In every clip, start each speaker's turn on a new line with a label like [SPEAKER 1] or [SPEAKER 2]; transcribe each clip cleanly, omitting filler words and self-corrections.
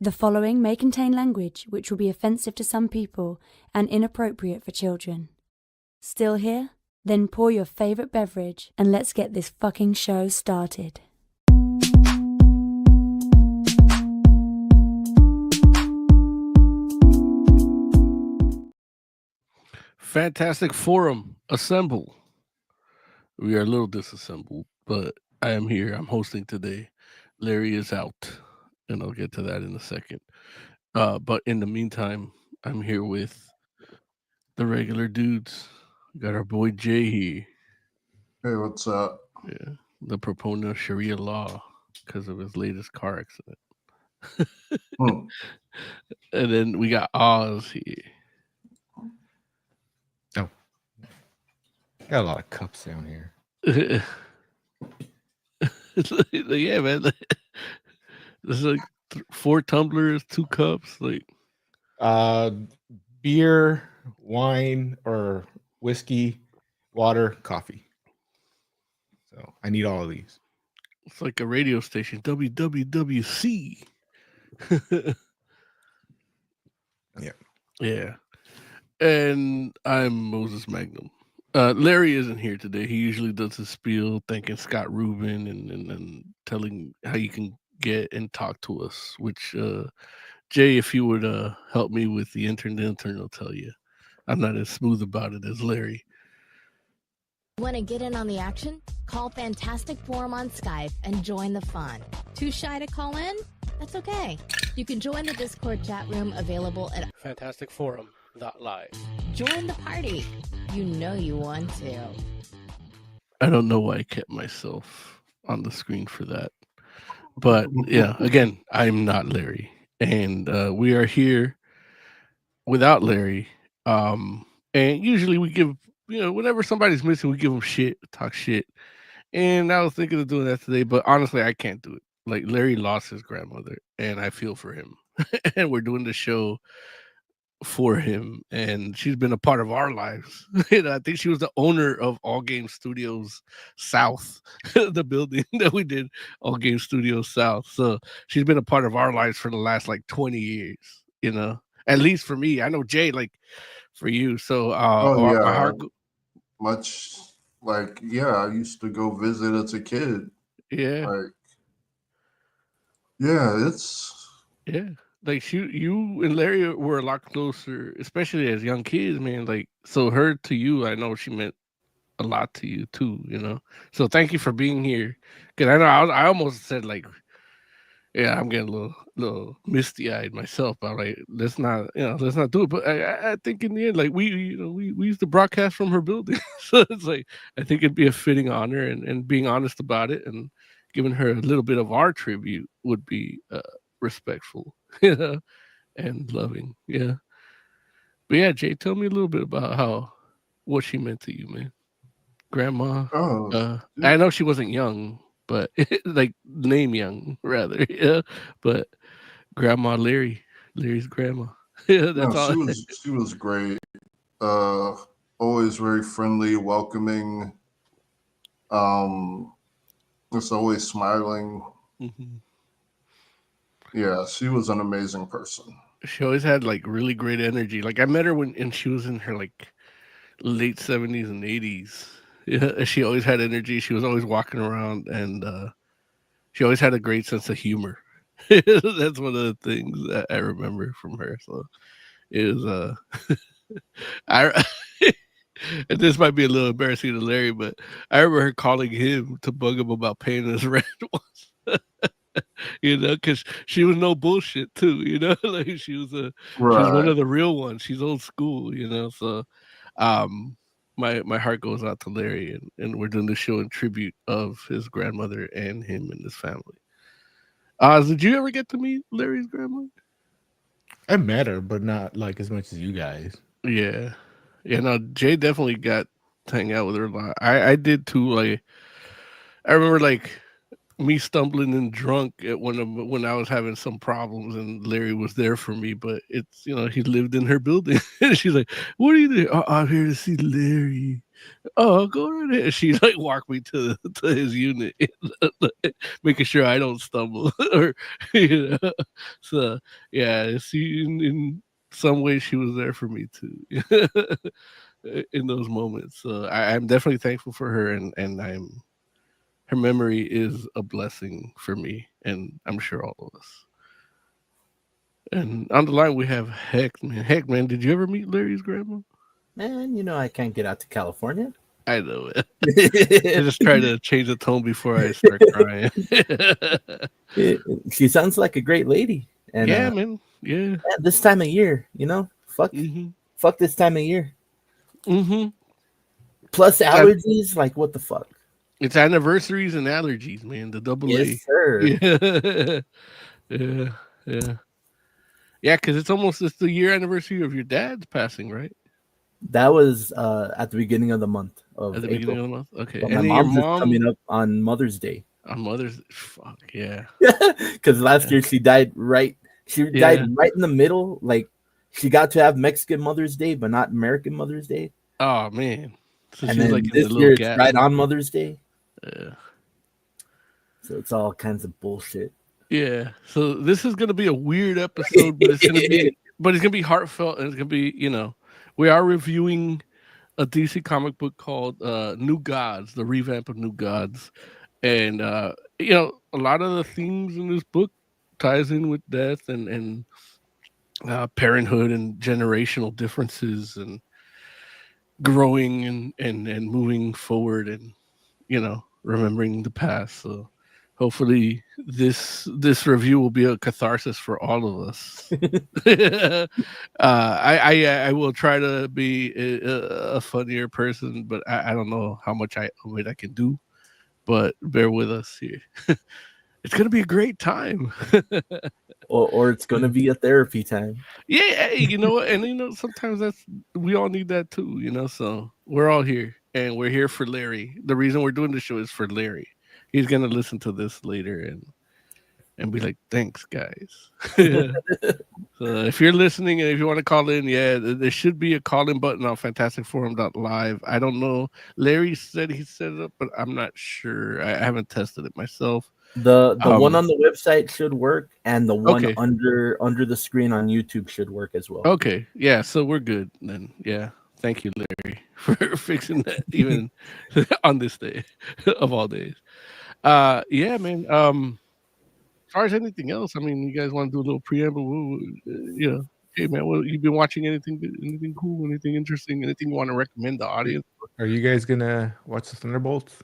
[SPEAKER 1] The following may contain language which will be offensive to some people and inappropriate for children. Still here? Then pour your favorite beverage and let's get this fucking show started.
[SPEAKER 2] Fantastic Forum, assemble. We are a little disassembled, but I am here. I'm hosting today. Larry is out, and I'll get to that in a second. But in the meantime, I'm here with the regular dudes. We got our boy Jay here.
[SPEAKER 3] Hey, what's up?
[SPEAKER 2] Yeah, the proponent of Sharia law because of his latest car accident.
[SPEAKER 3] Hmm.
[SPEAKER 2] And then we got Oz here.
[SPEAKER 4] Oh, got a lot of cups down here.
[SPEAKER 2] Yeah, man. There's like 4 tumblers, 2 cups. Like,
[SPEAKER 4] Beer, wine, or whiskey, water, coffee. So I need all of these.
[SPEAKER 2] it's like a radio station, WWWC.
[SPEAKER 4] Yeah.
[SPEAKER 2] Yeah. And I'm Moses Magnum. Larry isn't here today. He usually does his spiel thanking Scott Rubin and telling how you can get and talk to us, which Jay, if you would help me with the internet will tell you. I'm not as smooth about it as Larry.
[SPEAKER 5] Want to get in on the action? Call Fantastic Forum on Skype and join the fun. Too shy to call in? That's okay. You can join the Discord chat room available at
[SPEAKER 2] fantasticforum.live.
[SPEAKER 5] Join the party. You know you want to.
[SPEAKER 2] I don't know why I kept myself on the screen for that. But yeah, again, I'm not Larry. And we are here without Larry. And usually we give, whenever somebody's missing, we give them shit, talk shit. And I was thinking of doing that today, but honestly, I can't do it. Like, Larry lost his grandmother, and I feel for him. And we're doing the show for him, and she's been a part of our lives. I think she was the owner of All Game Studios South, the building that we did All Game Studios South. So she's been a part of our lives for the last like 20 years, at least for me. I know Jay, like for you. So my heart
[SPEAKER 3] much like, I used to go visit as a kid.
[SPEAKER 2] Yeah.
[SPEAKER 3] Like, yeah, it's
[SPEAKER 2] like you and Larry were a lot closer, especially as young kids, man. Like, so her to you, I know she meant a lot to you too, So thank you for being here. Cause I know I almost said like, yeah, I'm getting a little misty eyed myself. I'm like, let's not do it. But I think in the end, like we used to broadcast from her building, so it's like I think it'd be a fitting honor, and being honest about it and giving her a little bit of our tribute would be respectful, and loving. Yeah. But yeah, Jay, tell me a little bit about what she meant to you, man. Grandma. I know she wasn't young, but like name young rather. Yeah. But Grandma Larry's grandma. Yeah, that's all.
[SPEAKER 3] She was great. Always very friendly, welcoming. Just always smiling.
[SPEAKER 2] Mm-hmm.
[SPEAKER 3] Yeah, she was an amazing person.
[SPEAKER 2] She always had like really great energy. Like I met her and she was in her like late 70s and 80s. Yeah, she always had energy. She was always walking around, and she always had a great sense of humor. That's one of the things that I remember from her. So it was and this might be a little embarrassing to Larry, but I remember her calling him to bug him about paying his rent once. Because she was no bullshit too, like she was one of the real ones. She's old school, so my heart goes out to Larry, and we're doing the show in tribute of his grandmother and him and his family. Did you ever get to meet Larry's grandmother?
[SPEAKER 4] I met her, but not like as much as you guys.
[SPEAKER 2] Yeah. No, Jay definitely got to hang out with her a lot. I did too. Like, I remember like me stumbling and drunk when I was having some problems, and Larry was there for me. But it's he lived in her building, and she's like, "What are you doing?" "Oh, I'm here to see Larry." oh, go right ahead. She like walked me to his unit, making sure I don't stumble or you know. So yeah, she in some way she was there for me too in those moments. So I'm definitely thankful for her, and her memory is a blessing for me, and I'm sure all of us. And on the line we have Heck man. Heck man, did you ever meet Larry's grandma?
[SPEAKER 6] Man, you know I can't get out to California.
[SPEAKER 2] I know it. I just try to change the tone before I start crying.
[SPEAKER 6] She sounds like a great lady. And
[SPEAKER 2] yeah, man. Yeah.
[SPEAKER 6] this time of year, you know, fuck this time of year.
[SPEAKER 2] Mm-hmm.
[SPEAKER 6] Plus allergies, like what the fuck?
[SPEAKER 2] It's anniversaries and allergies, man. The double A.
[SPEAKER 6] Yes, sir.
[SPEAKER 2] Yeah. Yeah, because it's the year anniversary of your dad's passing, right?
[SPEAKER 6] That was at the beginning of the month of
[SPEAKER 2] At the
[SPEAKER 6] April.
[SPEAKER 2] beginning of the month? Okay.
[SPEAKER 6] But
[SPEAKER 2] And
[SPEAKER 6] my
[SPEAKER 2] your
[SPEAKER 6] mom's is
[SPEAKER 2] mom
[SPEAKER 6] coming up on Mother's Day.
[SPEAKER 2] on Mother's fuck yeah.
[SPEAKER 6] Because last year she died right. She died right in the middle. Like she got to have Mexican Mother's Day, but not American Mother's Day.
[SPEAKER 2] Oh man. So
[SPEAKER 6] And
[SPEAKER 2] she's
[SPEAKER 6] then
[SPEAKER 2] like in
[SPEAKER 6] this
[SPEAKER 2] the
[SPEAKER 6] year
[SPEAKER 2] little
[SPEAKER 6] it's
[SPEAKER 2] gap.
[SPEAKER 6] right on Mother's Day.
[SPEAKER 2] Yeah.
[SPEAKER 6] So it's all kinds of bullshit.
[SPEAKER 2] Yeah. So this is gonna be a weird episode, but it's gonna be heartfelt, and it's gonna be, you know, we are reviewing a DC comic book called New Gods, the revamp of New Gods. And you know, a lot of the themes in this book ties in with death and parenthood and generational differences and growing and moving forward and, you know, remembering the past. So hopefully this review will be a catharsis for all of us. I will try to be a funnier person, but I don't know how much of it I can do. But bear with us here. It's gonna be a great time.
[SPEAKER 6] Or it's gonna be a therapy time.
[SPEAKER 2] Yeah, you know what? And you know, sometimes we all need that too, you know. So we're all here, and we're here for Larry. The reason we're doing the show is for Larry. He's gonna listen to this later and be like, "Thanks, guys." So if you're listening and if you want to call in, yeah, there should be a call-in button on fantasticforum.live. I don't know. Larry said he set it up, but I'm not sure. I haven't tested it myself.
[SPEAKER 6] The one on the website should work, and the one
[SPEAKER 2] Okay.
[SPEAKER 6] under the screen on YouTube should work as well.
[SPEAKER 2] Okay, yeah, so we're good then. Yeah, thank you, Larry, for fixing that even on this day of all days. Yeah, man. As far as anything else, I mean, you guys want to do a little preamble? You know, hey man, well, you've been watching anything cool, anything interesting, anything you want to recommend the audience?
[SPEAKER 4] Are you guys gonna watch the Thunderbolts?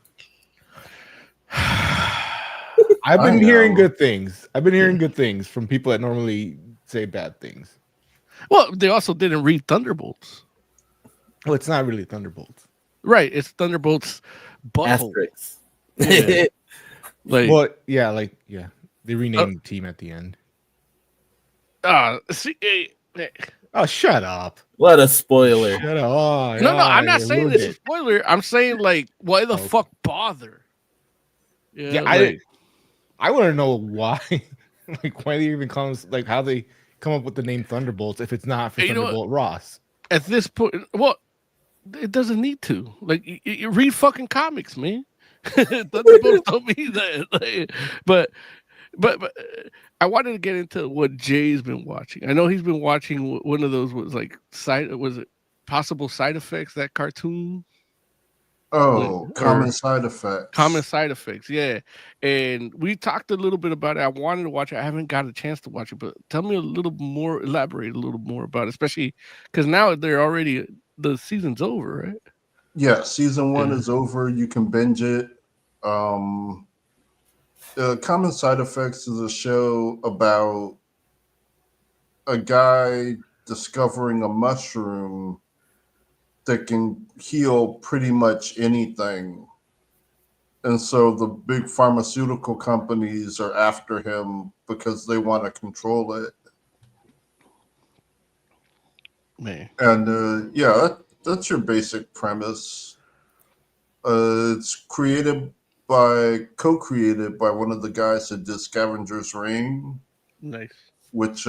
[SPEAKER 4] I've been hearing good things. I've been hearing good things from people that normally say bad things.
[SPEAKER 2] Well, they also didn't read Thunderbolts.
[SPEAKER 4] Well, it's not really Thunderbolts.
[SPEAKER 2] Right, it's Thunderbolts butthole.
[SPEAKER 6] Asterisks.
[SPEAKER 2] Yeah. Like,
[SPEAKER 4] Well, yeah, they renamed the team at the end.
[SPEAKER 2] see,
[SPEAKER 4] Oh, shut up!
[SPEAKER 6] What a spoiler.
[SPEAKER 4] Shut up! Oh,
[SPEAKER 2] no, I'm not
[SPEAKER 4] you
[SPEAKER 2] saying
[SPEAKER 4] ruined
[SPEAKER 2] this is
[SPEAKER 4] it.
[SPEAKER 2] a spoiler. I'm saying like, why the
[SPEAKER 4] Okay.
[SPEAKER 2] fuck bother?
[SPEAKER 4] Yeah,
[SPEAKER 2] like,
[SPEAKER 4] I want to know why, like why they even come, like how they come up with the name Thunderbolts if it's not for
[SPEAKER 2] You know what?
[SPEAKER 4] Thunderbolt Ross.
[SPEAKER 2] at this point, well, it doesn't need to. Like, you read fucking comics, man. Thunderbolts don't mean that. Like, but I wanted to get into what Jay's been watching. I know he's been watching one of those was it possible side effects, that cartoon?
[SPEAKER 3] Oh,
[SPEAKER 2] Or-
[SPEAKER 3] common side effects.
[SPEAKER 2] Common side effects, yeah. And we talked a little bit about it. I wanted to watch it. I haven't got a chance to watch it, but tell me a little more, elaborate a little more about it, especially because now the season's over, right?
[SPEAKER 3] Yeah, season 1
[SPEAKER 2] Yeah.
[SPEAKER 3] is over. You can binge it. Common Side Effects is a show about a guy discovering a mushroom that can heal pretty much anything. And so the big pharmaceutical companies are after him because they want to control it.
[SPEAKER 2] Man.
[SPEAKER 3] And that's your basic premise. It's co-created by one of the guys that did Scavenger's Ring,
[SPEAKER 2] Nice.
[SPEAKER 3] which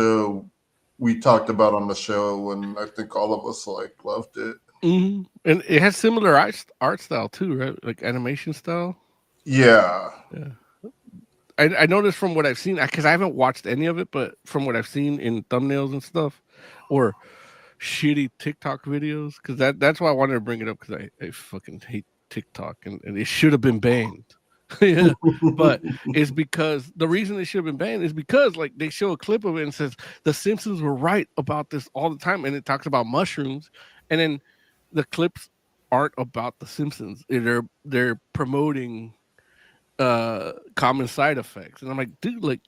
[SPEAKER 3] we talked about on the show, and I think all of us loved it.
[SPEAKER 2] And it has similar art style too, right? Like animation style.
[SPEAKER 3] Yeah.
[SPEAKER 2] Yeah. I noticed from what I've seen, because I haven't watched any of it, but from what I've seen in thumbnails and stuff, or shitty TikTok videos, because that's why I wanted to bring it up, because I fucking hate TikTok, and it should have been banned. Yeah, but it's because the reason it should have been banned is because like they show a clip of it and says the Simpsons were right about this all the time, and it talks about mushrooms, and then the clips aren't about the Simpsons. They're promoting common side effects, and I'm like, dude, like,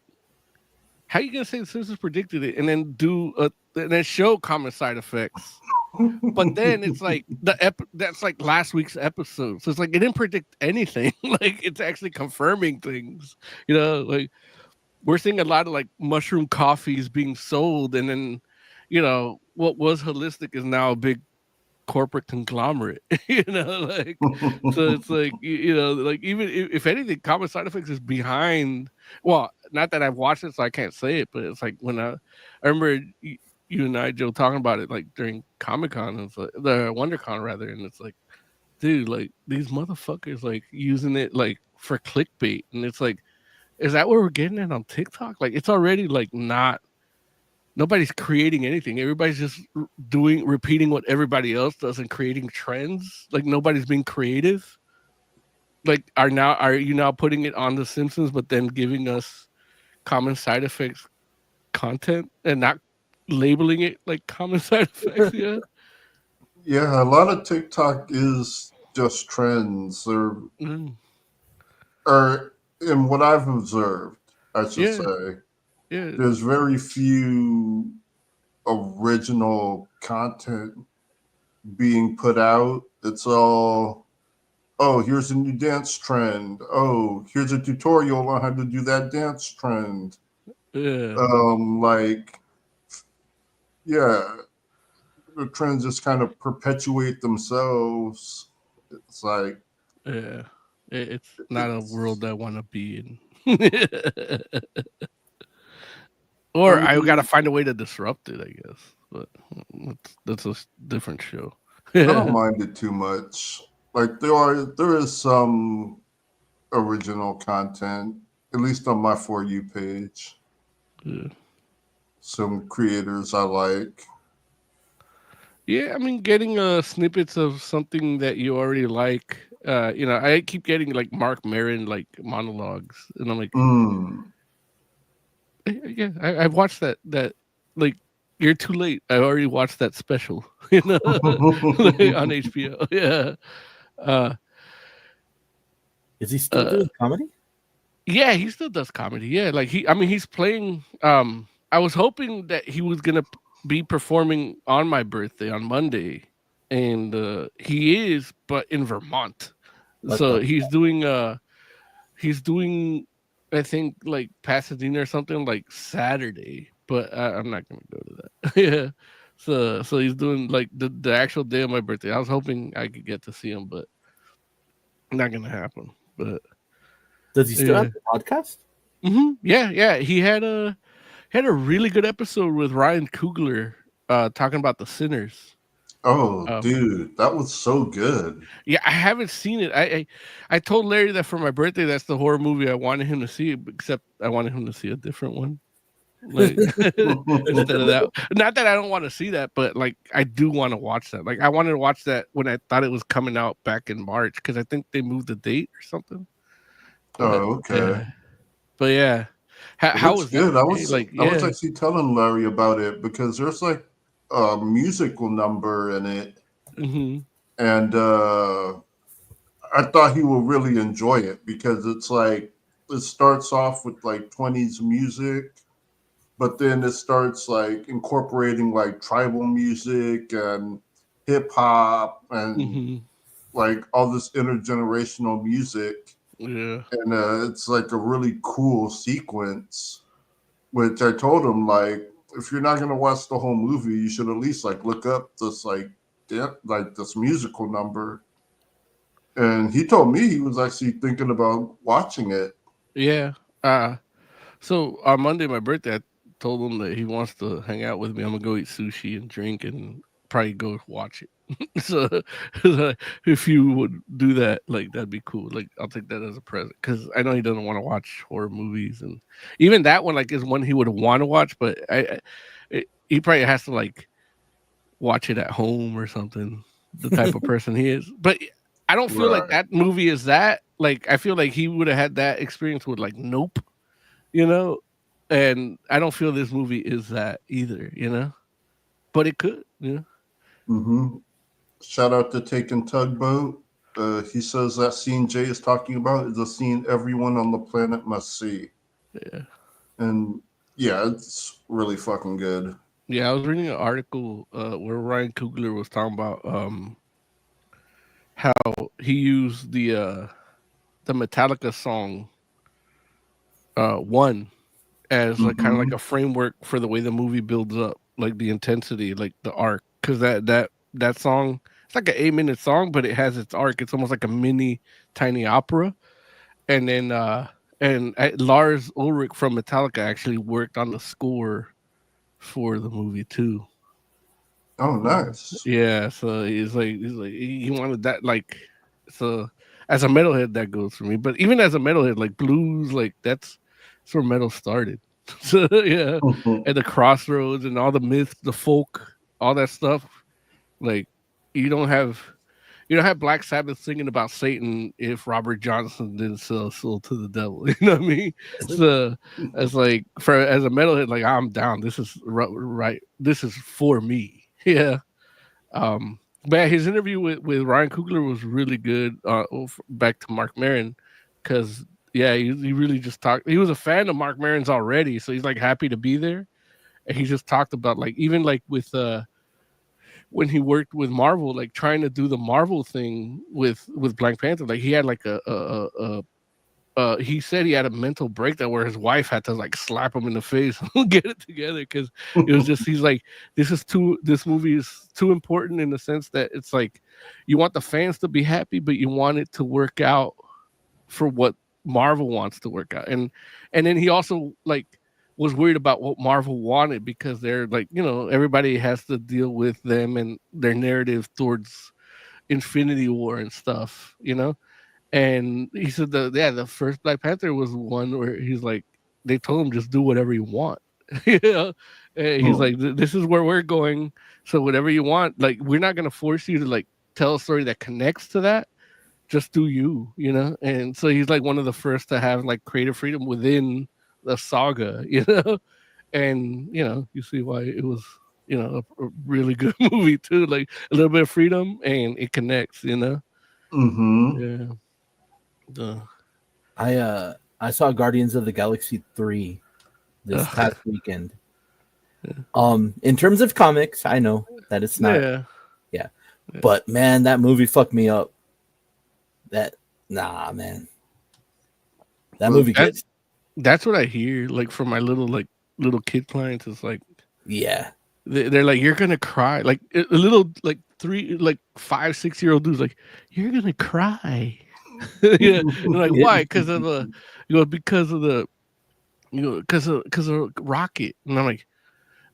[SPEAKER 2] how you gonna say the Simpsons predicted it and then and then show common side effects? But then it's like that's like last week's episode, so it's like it didn't predict anything. Like it's actually confirming things. You know, like we're seeing a lot of like mushroom coffees being sold, and then you know what was holistic is now a big corporate conglomerate. You know, like so it's like you know, like even if anything, common side effects is behind. Well, not that I've watched it, so I can't say it, but it's like when I remember you and I, Joe, talking about it like during Comic-Con, and it's like the WonderCon rather, and it's like, dude, like these motherfuckers like using it like for clickbait, and it's like, is that where we're getting it on TikTok? Like it's already like not. Nobody's creating anything. Everybody's just repeating what everybody else does and creating trends. Like nobody's being creative. Like are you now putting it on The Simpsons, but then giving us common side effects content and not labeling it like common side effects? Yeah.
[SPEAKER 3] Yeah, a lot of TikTok is just trends, or in what I've observed, I should say.
[SPEAKER 2] Yeah.
[SPEAKER 3] There's very few original content being put out. It's all, oh, here's a new dance trend. Oh, here's a tutorial on how to do that dance trend.
[SPEAKER 2] Yeah.
[SPEAKER 3] Yeah, the trends just kind of perpetuate themselves. It's like,
[SPEAKER 2] yeah, it's not a world I want to be in. Or I gotta find a way to disrupt it, I guess. But that's a different show.
[SPEAKER 3] I don't mind it too much. Like there is some original content, at least on my For You page.
[SPEAKER 2] Yeah.
[SPEAKER 3] Some creators I like.
[SPEAKER 2] Yeah, I mean, getting snippets of something that you already like. You know, I keep getting like Mark Maron like monologues, and I'm like, yeah, I've watched that. Like, you're too late. I already watched that special. You know, like, on HBO. Yeah.
[SPEAKER 6] Is he still doing comedy?
[SPEAKER 2] Yeah, he still does comedy. Yeah, like he's playing. I was hoping that he was gonna be performing on my birthday on Monday, and he is, but in Vermont. So he's doing. I think like Pasadena or something like Saturday, but I'm not gonna go to that. Yeah. So he's doing like the actual day of my birthday. I was hoping I could get to see him, but not gonna happen. But
[SPEAKER 6] does he still have the podcast?
[SPEAKER 2] Mm-hmm. Yeah. He had a really good episode with Ryan Coogler talking about The Sinners.
[SPEAKER 3] Oh, dude, that was so good.
[SPEAKER 2] Yeah, I haven't seen it. I told Larry that for my birthday, that's the horror movie I wanted him to see, except I wanted him to see a different one. Like instead of that. Not that I don't want to see that, but like I do want to watch that. Like I wanted to watch that when I thought it was coming out back in March, because I think they moved the date or something.
[SPEAKER 3] Oh, okay.
[SPEAKER 2] But yeah. How was
[SPEAKER 3] good?
[SPEAKER 2] That?
[SPEAKER 3] I was actually telling Larry about it, because there's like a musical number in it, and I thought he would really enjoy it, because it's like it starts off with like 20s music, but then it starts like incorporating like tribal music and hip hop and like all this intergenerational music.
[SPEAKER 2] Yeah.
[SPEAKER 3] And it's like a really cool sequence, which I told him, like, if you're not going to watch the whole movie, you should at least like look up this this musical number. And he told me he was actually thinking about watching it.
[SPEAKER 2] Yeah. So on Monday, my birthday, I told him that he wants to hang out with me. I'm gonna go eat sushi and drink and probably go watch it. So if you would do that, like that'd be cool. Like I'll take that as a present because I know he doesn't want to watch horror movies, and even that one like is one he would want to watch, but he probably has to like watch it at home or something. The type of person he is, but I don't feel like that movie is that. Like I feel like he would have had that experience with like Nope, you know, and I don't feel this movie is that either, you know, but it could, you know.
[SPEAKER 3] Mm-hmm. Shout out to Taken Tugboat. He says that scene Jay is talking about is a scene everyone on the planet must see.
[SPEAKER 2] Yeah.
[SPEAKER 3] And yeah, it's really fucking good.
[SPEAKER 2] Yeah, I was reading an article where Ryan Coogler was talking about how he used the Metallica song "One" as like kind of like a framework for the way the movie builds up, like the intensity, like the arc, because that song, it's like an 8-minute song, but it has its arc. It's almost like a mini tiny opera. And then Lars Ulrich from Metallica actually worked on the score for the movie too.
[SPEAKER 3] Oh, nice.
[SPEAKER 2] Yeah, so he's like he wanted that, like, so as a metalhead that goes for me. But even as a metalhead, like blues, like that's where metal started. So yeah, and the crossroads and all the myths, the folk, all that stuff. Like you don't have Black Sabbath singing about Satan if Robert Johnson didn't sell soul to the devil. You know what I mean? So it's like as a metalhead, like I'm down. This is right. This is for me. Yeah. But his interview with Ryan Coogler was really good. Back to Mark Maron, because yeah, he really just talked. He was a fan of Mark Maron's already, so he's like happy to be there. And he just talked about like even like with when he worked with Marvel, like trying to do the Marvel thing with Black Panther, like he had like he said he had a mental breakdown where his wife had to like slap him in the face and get it together, because it was just, he's like, this movie is too important in the sense that it's like you want the fans to be happy, but you want it to work out for what Marvel wants to work out. And then he also like was worried about what Marvel wanted, because they're like, you know, everybody has to deal with them and their narrative towards Infinity War and stuff, you know. And he said the first Black Panther was one where he's like, they told him just do whatever you want. You know? And he's like, this is where we're going, so whatever you want, like we're not gonna force you to like tell a story that connects to that. Just do you, you know. And so he's like one of the first to have like creative freedom within the saga, you know. And you know, you see why it was, you know, a really good movie too. Like a little bit of freedom and it connects, you know. Yeah.
[SPEAKER 6] I saw Guardians of the Galaxy 3 this past weekend. In terms of comics, I know that it's not yeah. But man, that movie fucked me up. That man. That movie
[SPEAKER 2] that's what I hear, like from my little kid clients. It's like, yeah, they're like, you're gonna cry, like a little like 5, 6-year-old dudes, like, you're gonna cry. Yeah, like why? Because of because of Rocket. And I'm like,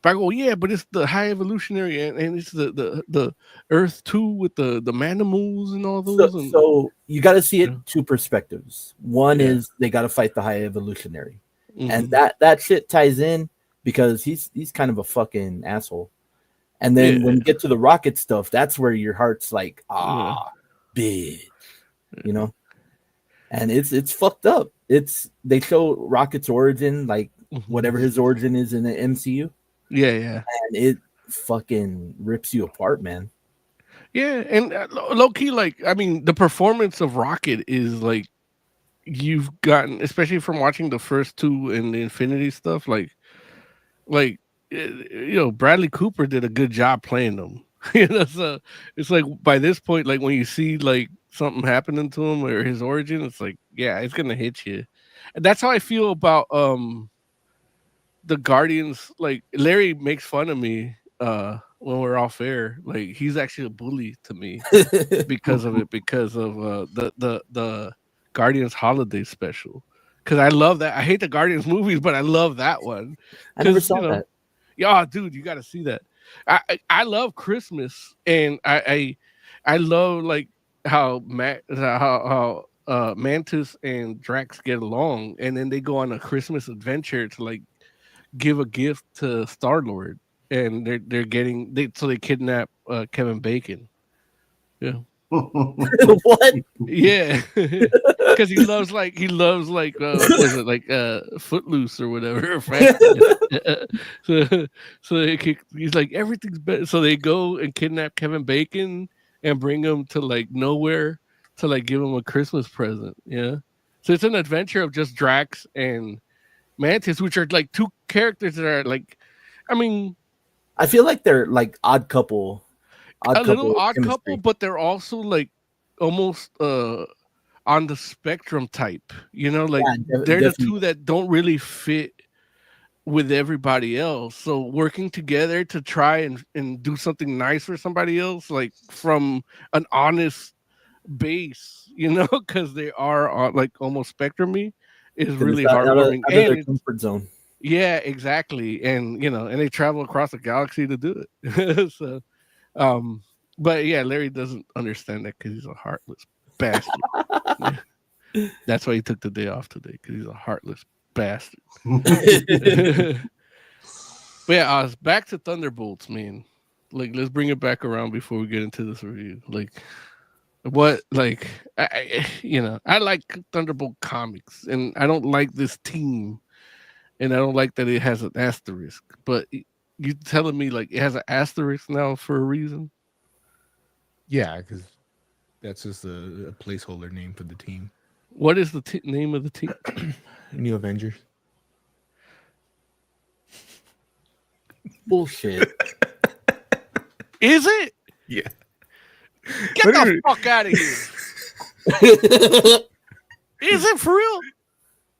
[SPEAKER 2] but I go, yeah, but it's the high evolutionary and it's the Earth 2 with the Manimals and all those.
[SPEAKER 6] So you got to see it two perspectives. One is they got to fight the high evolutionary, and that shit ties in because he's kind of a fucking asshole. And then when you get to the Rocket stuff, that's where your heart's like, bitch. You know, and it's fucked up. They show Rocket's origin, like whatever his origin is in the MCU. Yeah, and it fucking rips you apart, man.
[SPEAKER 2] Yeah, and low key, like, I mean, the performance of Rocket is like, you've gotten, especially from watching the first two and the Infinity stuff, like you know, Bradley Cooper did a good job playing them. You know, so it's like by this point, like when you see like something happening to him or his origin, it's like, yeah, it's gonna hit you. And that's how I feel about the Guardians. Like Larry makes fun of me when we're off air. Like he's actually a bully to me because of it, because of the Guardians holiday special. Because I love that. I hate the Guardians movies, but I love that one.
[SPEAKER 6] I never saw that.
[SPEAKER 2] Yeah, dude, you got to see that. I love Christmas, and I love like how Mantis and Drax get along, and then they go on a Christmas adventure to like give a gift to Star Lord, and they kidnap Kevin Bacon. Yeah.
[SPEAKER 6] What?
[SPEAKER 2] Yeah, because he loves like what was it like Footloose or whatever. He's like everything's better. So they go and kidnap Kevin Bacon and bring him to like nowhere to like give him a Christmas present. Yeah, so it's an adventure of just Drax and Mantis, which are like two characters that are like, I mean,
[SPEAKER 6] I feel like they're like odd couple.
[SPEAKER 2] A little odd
[SPEAKER 6] chemistry.
[SPEAKER 2] couple, but they're also like almost on the spectrum type. You know, like they're
[SPEAKER 6] definitely.
[SPEAKER 2] the two that don't really fit with everybody else. So working together to try and do something nice for somebody else, like from an honest base, you know, because they are like almost spectrum-y, is really heartwarming.
[SPEAKER 6] Out of their comfort zone.
[SPEAKER 2] Yeah, exactly. And you know, and they travel across the galaxy to do it. So but yeah, Larry doesn't understand that because he's a heartless bastard. Yeah. That's why he took the day off today, because he's a heartless bastard. But yeah, back to Thunderbolts, man. Like, let's bring it back around before we get into this review. Like, what, like, I like Thunderbolt comics, and I don't like this team, and I don't like that it has an asterisk. But you telling me like it has an asterisk now for a reason?
[SPEAKER 4] Yeah, because that's just a placeholder name for the team.
[SPEAKER 2] What is the name of the team?
[SPEAKER 4] New Avengers.
[SPEAKER 6] Bullshit.
[SPEAKER 2] Is it?
[SPEAKER 4] Yeah.
[SPEAKER 2] Get the fuck out of here. Is it for real?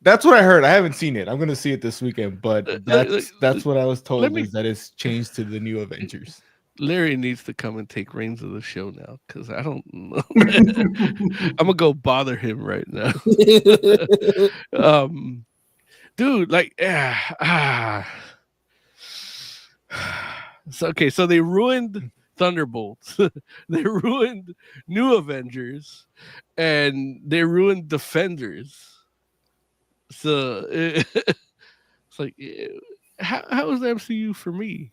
[SPEAKER 4] That's what I heard. I haven't seen it. I'm going to see it this weekend, but that's what I was told, is that it's changed to the New Avengers.
[SPEAKER 2] Larry needs to come and take reins of the show now, because I don't know. I'm gonna go bother him right now. Dude, like, so okay, so they ruined Thunderbolts, they ruined New Avengers, and they ruined Defenders. So it's like, how is the MCU for me?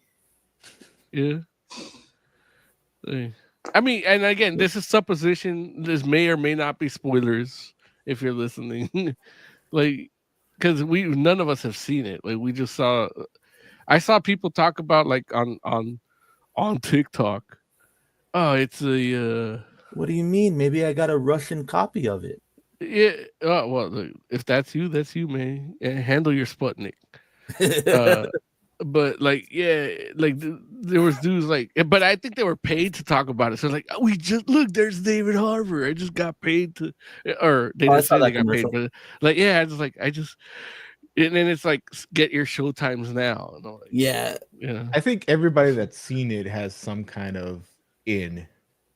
[SPEAKER 2] Yeah. I mean, and again, this is supposition. This may or may not be spoilers if you're listening. Like, because none of us have seen it. Like, we just saw. I saw people talk about like on TikTok. Oh, it's a.
[SPEAKER 6] What do you mean? Maybe I got a Russian copy of it.
[SPEAKER 2] Yeah. Well, if that's you, man. Handle your Sputnik. But like, yeah, like there was dudes like, but I think they were paid to talk about it. So like, we just look, there's David Harbour. I just got paid to, or they didn't say they got paid, but like, yeah, and then it's like, get your showtimes now. And like,
[SPEAKER 6] yeah.
[SPEAKER 4] I think everybody that's seen it has some kind of in.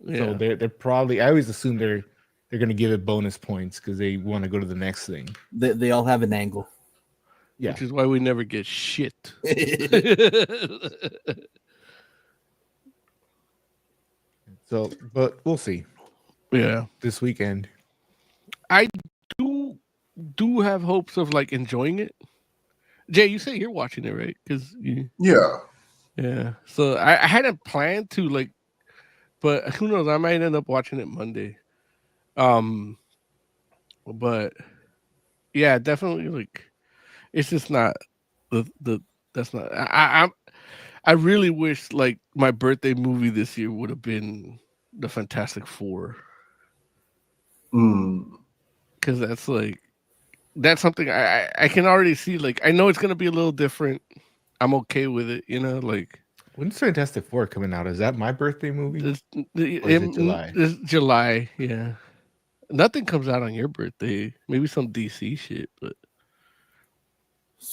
[SPEAKER 4] Yeah. So they're probably. I always assume they're going to give it bonus points because they want to go to the next thing.
[SPEAKER 6] They all have an angle.
[SPEAKER 2] Yeah. Which is why we never get shit.
[SPEAKER 4] So, but we'll see.
[SPEAKER 2] Yeah.
[SPEAKER 4] This weekend.
[SPEAKER 2] I do have hopes of like enjoying it. Jay, you say you're watching it, right? Yeah. So I hadn't planned to like, but who knows? I might end up watching it Monday. But yeah, definitely like. It's just not that's not. I really wish like my birthday movie this year would have been the Fantastic Four. Because that's something I can already see. Like, I know it's gonna be a little different. I'm okay with it, you know. Like,
[SPEAKER 4] when's Fantastic Four coming out? Is that my birthday movie?
[SPEAKER 2] Is it July? It's July, yeah. Nothing comes out on your birthday. Maybe some DC shit, but.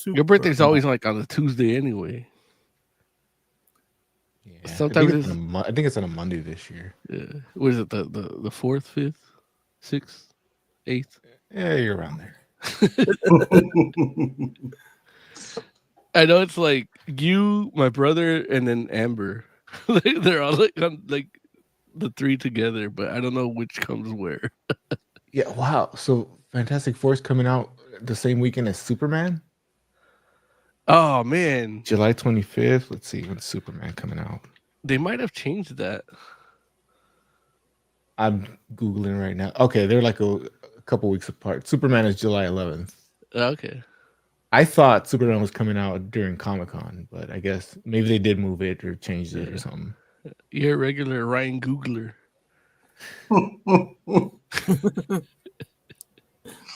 [SPEAKER 2] Your birthday's always like on a Tuesday anyway.
[SPEAKER 4] Yeah, sometimes I think it's on a Monday this year.
[SPEAKER 2] Yeah. What is it? The 4th, 5th, 6th, 8th?
[SPEAKER 4] Yeah, you're around there.
[SPEAKER 2] I know it's like you, my brother, and then Amber. They're all like on like the three together, but I don't know which comes where.
[SPEAKER 4] Yeah, wow. So Fantastic Four is coming out the same weekend as Superman?
[SPEAKER 2] Oh man,
[SPEAKER 4] July 25th. Let's see when's Superman coming out.
[SPEAKER 2] they might have changed that.
[SPEAKER 4] I'm Googling right now. Okay, they're like a couple weeks apart. Superman is July 11th.
[SPEAKER 2] Okay.
[SPEAKER 4] I thought Superman was coming out during Comic-Con, but I guess maybe they did move it or changed it or something.
[SPEAKER 2] You're a regular Ryan Googler.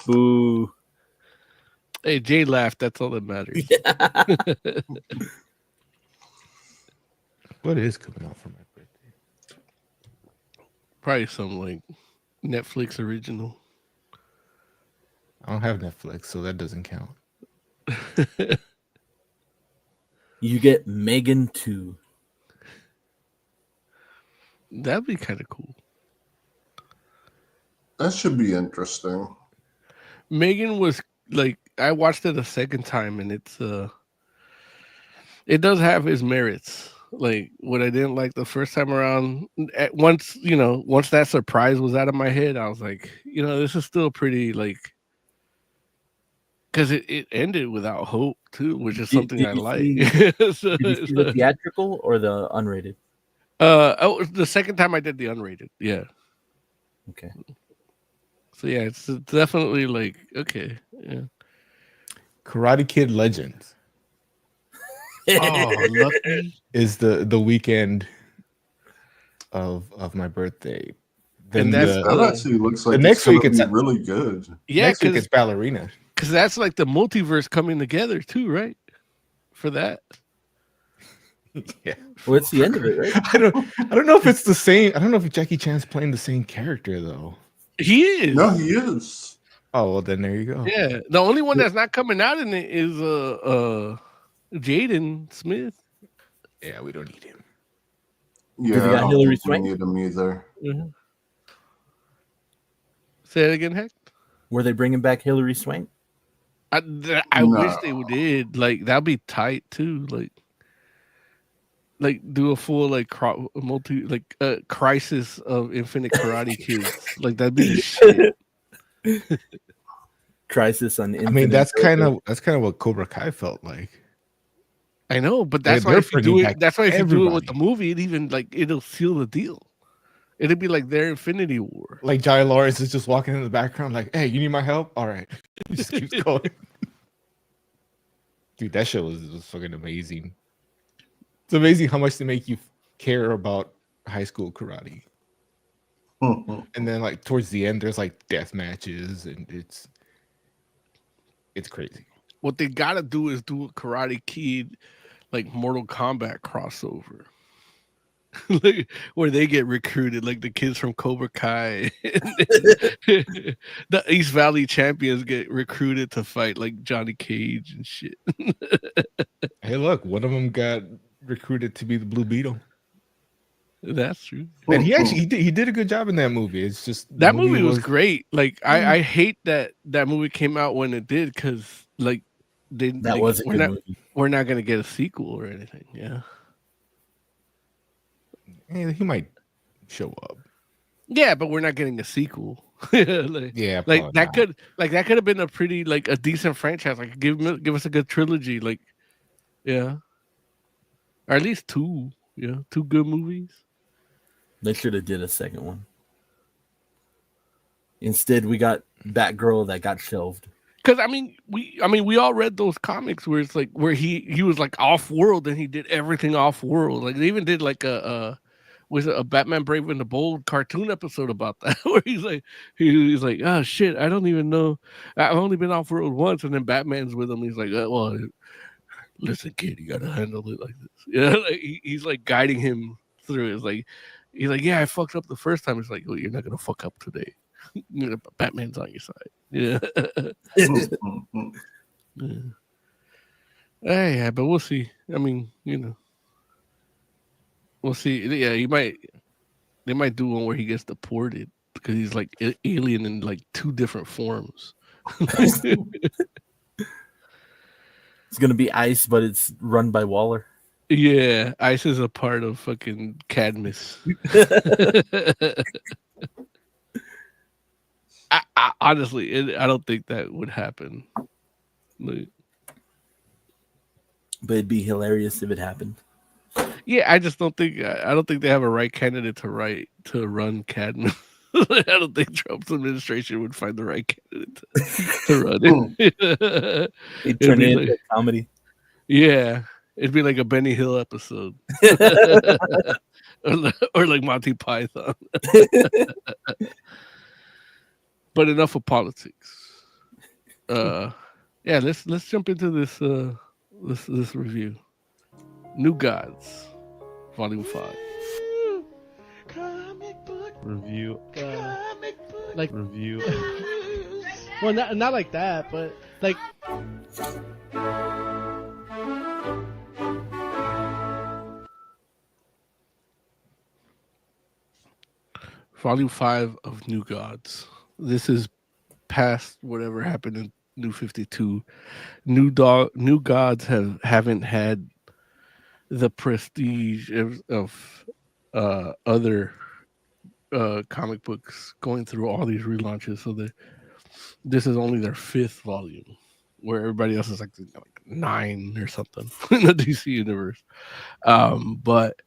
[SPEAKER 6] Boo.
[SPEAKER 2] Hey, Jay laughed. That's all that matters.
[SPEAKER 4] What is coming out for my birthday?
[SPEAKER 2] Probably some like Netflix original.
[SPEAKER 4] I don't have Netflix, so that doesn't count.
[SPEAKER 6] You get Megan 2.
[SPEAKER 2] That'd be kind of cool.
[SPEAKER 3] That should be interesting.
[SPEAKER 2] Megan was like, I watched it a second time, and it does have its merits. Like what I didn't like the first time around, once that surprise was out of my head, I was like, this is still pretty like, because it ended without hope too, which is something I like.
[SPEAKER 6] Did you see the theatrical or the unrated?
[SPEAKER 2] The second time I did the unrated, yeah.
[SPEAKER 6] Okay.
[SPEAKER 2] So yeah, it's definitely like okay, yeah.
[SPEAKER 4] Karate Kid Legends.
[SPEAKER 2] Oh, lucky.
[SPEAKER 4] Is the weekend of my birthday.
[SPEAKER 2] Then
[SPEAKER 3] that actually looks like
[SPEAKER 4] the next week it's
[SPEAKER 3] really good.
[SPEAKER 2] Yeah,
[SPEAKER 4] next week it's Ballerina.
[SPEAKER 2] Because that's like the multiverse coming together too, right? For that.
[SPEAKER 4] Yeah.
[SPEAKER 6] Well, it's the end of it, right?
[SPEAKER 4] I don't know if it's the same. I don't know if Jackie Chan's playing the same character though.
[SPEAKER 2] He is.
[SPEAKER 3] No, he is.
[SPEAKER 4] Oh well, then there you go.
[SPEAKER 2] Yeah, the only one that's not coming out in it is Jaden Smith.
[SPEAKER 4] Yeah, we don't need him.
[SPEAKER 3] Yeah,
[SPEAKER 6] got
[SPEAKER 3] I don't
[SPEAKER 6] Hillary
[SPEAKER 3] think we
[SPEAKER 6] Swank?
[SPEAKER 3] need him either.
[SPEAKER 2] Mm-hmm. Say it again, Heck.
[SPEAKER 6] Were they bringing back Hillary Swank?
[SPEAKER 2] I wish they did. Like that'd be tight too. Like do a full like crisis of Infinite Karate Kids. Like that'd be the shit.
[SPEAKER 6] Crisis on Infinite.
[SPEAKER 4] I mean, that's kind of what Cobra Kai felt like.
[SPEAKER 2] I know, but that's why if you do it, that's why if you do it with the movie, it'll seal the deal. It'd be like their Infinity War.
[SPEAKER 4] Like Jai Lawrence is just walking in the background, like, "Hey, you need my help? All right," he just keeps going. Dude, that show was fucking amazing. It's amazing how much they make you care about high school karate. And then, like towards the end, there's like death matches, and it's crazy.
[SPEAKER 2] What they gotta do is do a Karate Kid, like Mortal Kombat crossover. Like, where they get recruited, like the kids from Cobra Kai. The East Valley champions get recruited to fight like Johnny Cage and shit.
[SPEAKER 4] Hey, look, one of them got recruited to be the Blue Beetle.
[SPEAKER 2] That's true.
[SPEAKER 4] And he did a good job in that movie. It's just
[SPEAKER 2] that movie was great. Like I hate that movie came out when it did, because like we're not gonna get a sequel or anything. Yeah.
[SPEAKER 4] Yeah, he might show up.
[SPEAKER 2] Yeah, but we're not getting a sequel. Like that could have been a pretty a decent franchise. Like give us a good trilogy. Like, yeah, or at least two. Yeah, two good movies.
[SPEAKER 6] They should have did a second one. Instead, we got Batgirl that got shelved.
[SPEAKER 2] Because we all read those comics where it's like where he was like off world and he did everything off world. Like they even did like a Batman Brave and the Bold cartoon episode about that, where he's like, oh shit, I don't even know. I've only been off world once, and then Batman's with him. He's like, well, listen, kid, you gotta handle it like this. Yeah, like he's like guiding him through it. It's like he's like, yeah, I fucked up the first time. It's like, well, you're not gonna fuck up today. Batman's on your side. Yeah. Yeah, but we'll see. I mean, we'll see. Yeah, they might do one where he gets deported because he's like alien in like two different forms.
[SPEAKER 6] It's gonna be Ice, but it's run by Waller.
[SPEAKER 2] Yeah, Ice is a part of fucking Cadmus. I honestly, I don't think that would happen. Like,
[SPEAKER 6] But it'd be hilarious if it happened.
[SPEAKER 2] yeah, I just don't think I don't think they have a right candidate to run Cadmus. I don't think Trump's administration would find the right candidate to run it.
[SPEAKER 6] It'd turn it into a comedy.
[SPEAKER 2] Yeah, it'd be like a Benny Hill episode, or like Monty Python. But enough of politics. Yeah, let's jump into this this review. New Gods, Volume 5.
[SPEAKER 7] Comic book review. Like review. Well, not like that, but like.
[SPEAKER 2] Volume 5 of New Gods. This is past whatever happened in New 52. New Gods haven't had the prestige of other comic books going through all these relaunches. So this is only their 5th volume, where everybody else is like 9 or something in the DC universe. But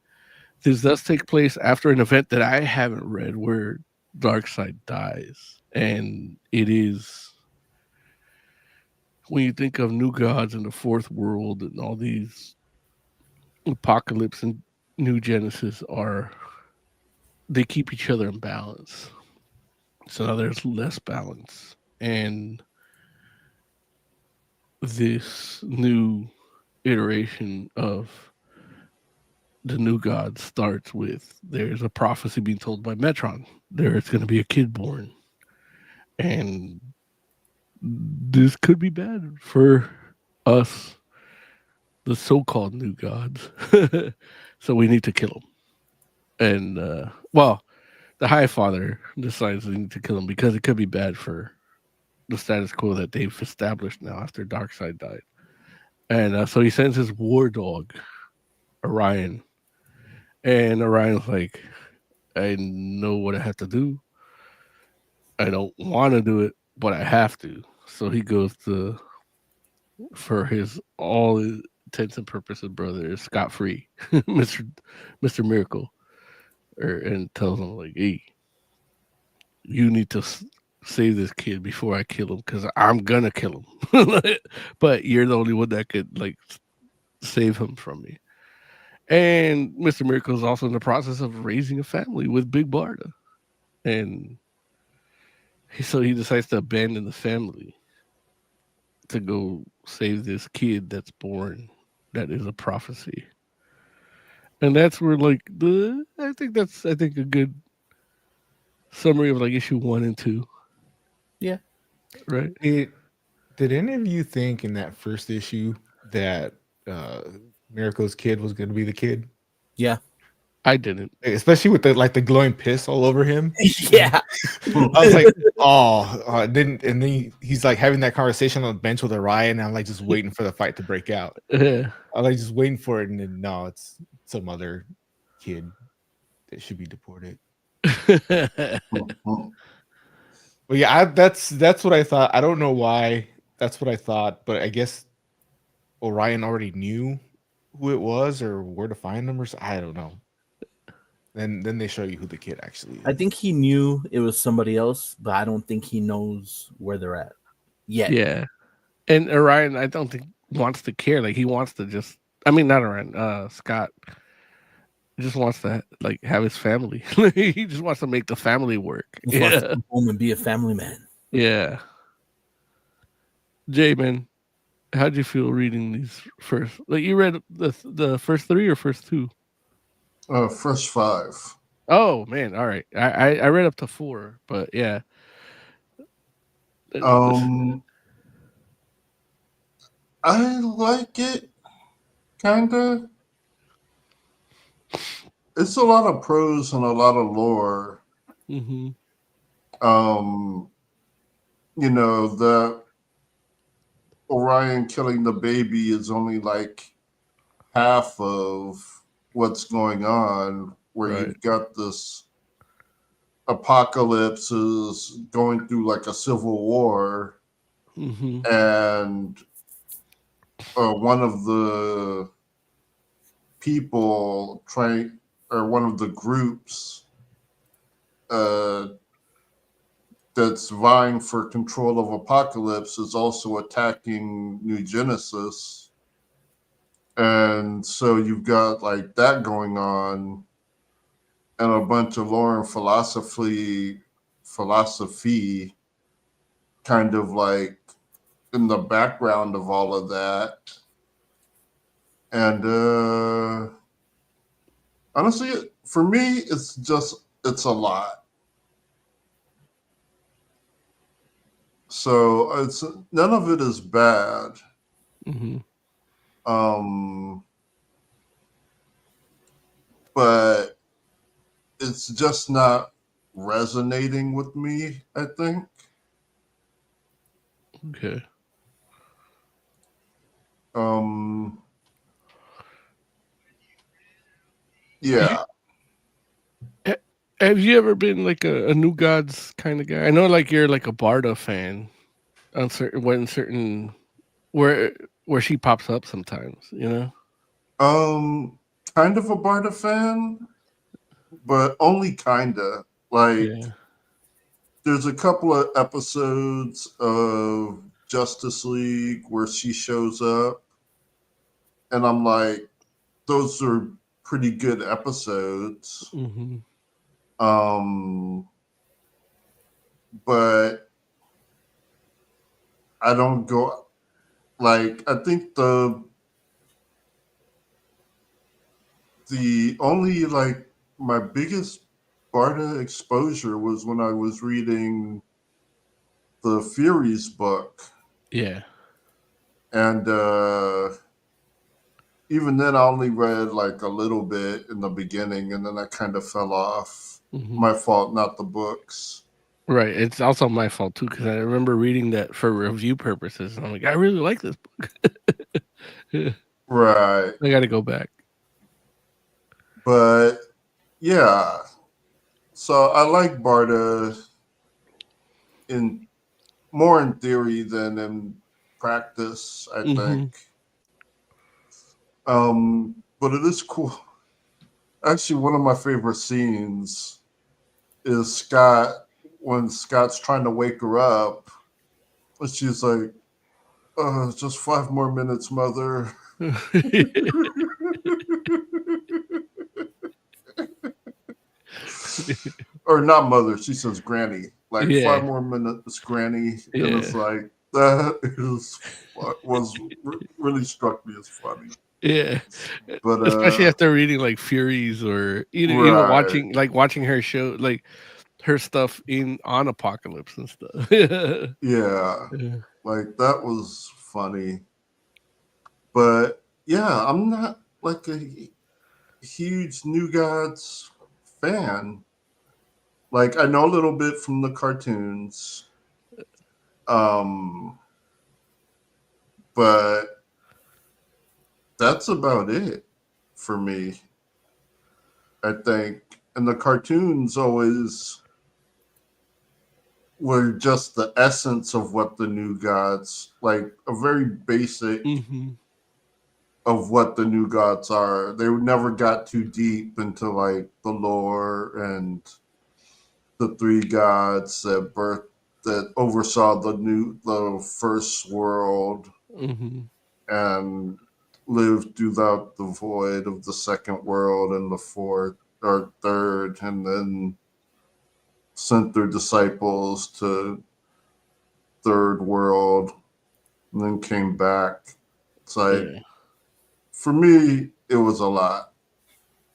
[SPEAKER 2] this does take place after an event that I haven't read, where Darkseid dies. And it is, when you think of New Gods and the Fourth World and all these, Apocalypse and New Genesis they keep each other in balance. So now there's less balance. And this new iteration of the New Gods starts with, there's a prophecy being told by Metron. There's going to be a kid born. And this could be bad for us, the so-called New Gods. So we need to kill him. And, the High Father decides they need to kill him because it could be bad for the status quo that they've established now after Darkseid died. And so he sends his war dog, Orion. And Orion's like, I know what I have to do. I don't want to do it, but I have to. So he goes for his all intents and purposes brother, scot-free, Mr. Miracle, and tells him like, hey, you need to save this kid before I kill him, because I'm gonna kill him. But you're the only one that could like save him from me. And Mr. Miracle is also in the process of raising a family with Big Barda. And so he decides to abandon the family to go save this kid that's born that is a prophecy. And that's where I think a good summary of like issue 1 and 2.
[SPEAKER 6] Yeah.
[SPEAKER 2] Right?
[SPEAKER 4] Did any of you think in that first issue that Miracle's kid was going to be the kid?
[SPEAKER 6] Yeah.
[SPEAKER 2] I didn't.
[SPEAKER 4] Especially with the glowing piss all over him.
[SPEAKER 6] Yeah.
[SPEAKER 4] I was like, and then he's like having that conversation on the bench with Orion, and I'm like just waiting for the fight to break out. I'm like just waiting for it, and then no, it's some other kid that should be deported. Well, yeah, that's what I thought. I don't know why that's what I thought, but I guess Orion already knew who it was or where to find him, or I don't know. Then they show you who the kid actually is.
[SPEAKER 6] I think he knew it was somebody else, but I don't think he knows where they're at yet.
[SPEAKER 2] Yeah. And Orion, I don't think wants to care. Like he wants to just, I mean, not Orion, Scott just wants to like have his family. He just wants to make the family work.
[SPEAKER 6] He wants to come home and be a family man.
[SPEAKER 2] Yeah. Jay, man, how'd you feel reading these first? Like you read the first 3 or first 2?
[SPEAKER 3] First 5.
[SPEAKER 2] Oh man, all right. I read up to 4, but yeah.
[SPEAKER 3] I like it, kinda. It's a lot of prose and a lot of lore.
[SPEAKER 2] Mm-hmm.
[SPEAKER 3] You know, the Orion killing the baby is only like half of what's going on, where
[SPEAKER 2] Right.
[SPEAKER 3] you've got this Apocalypse is going through like a civil war, and one of the people one of the groups that's vying for control of Apocalypse is also attacking New Genesis. And so you've got like that going on, and a bunch of lore and philosophy kind of like in the background of all of that. And honestly, for me, it's a lot. So none of it is bad. But it's just not resonating with me, I think.
[SPEAKER 2] Okay.
[SPEAKER 3] Yeah.
[SPEAKER 2] Have you ever been like a New Gods kind of guy? I know like you're like a Barda fan on certain where she pops up sometimes, you know?
[SPEAKER 3] Kind of a Barda fan, but only kinda. Like there's a couple of episodes of Justice League where she shows up, and I'm like, those are pretty good episodes. But I don't go like, I think the only like my biggest Barda exposure was when I was reading the Furies book.
[SPEAKER 2] Yeah.
[SPEAKER 3] And even then I only read like a little bit in the beginning, and then I kind of fell off. My fault, not the books.
[SPEAKER 2] Right. It's also my fault too, because I remember reading that for review purposes, and I'm like, I really like this book.
[SPEAKER 3] Right.
[SPEAKER 2] I got to go back.
[SPEAKER 3] But yeah, so I like Barda more in theory than in practice, I think. But it is cool. Actually, one of my favorite scenes is Scott, when Scott's trying to wake her up, and she's like, just 5 more minutes, mother. Or not mother, she says granny. Like 5 more minutes, granny. And it's like, that really struck me as funny.
[SPEAKER 2] Yeah,
[SPEAKER 3] but
[SPEAKER 2] especially after reading like Furies or even watching her show, like her stuff on Apocalypse and stuff.
[SPEAKER 3] Yeah, like that was funny. But yeah, I'm not like a huge New Gods fan. Like I know a little bit from the cartoons, but that's about it for me, I think. And the cartoons always were just the essence of what the New Gods, like a very basic of what the New Gods are. They never got too deep into like the lore and the 3 gods that oversaw the first world and lived throughout the void of the second world and the fourth or third, and then sent their disciples to third world and then came back. It's like, for me, it was a lot.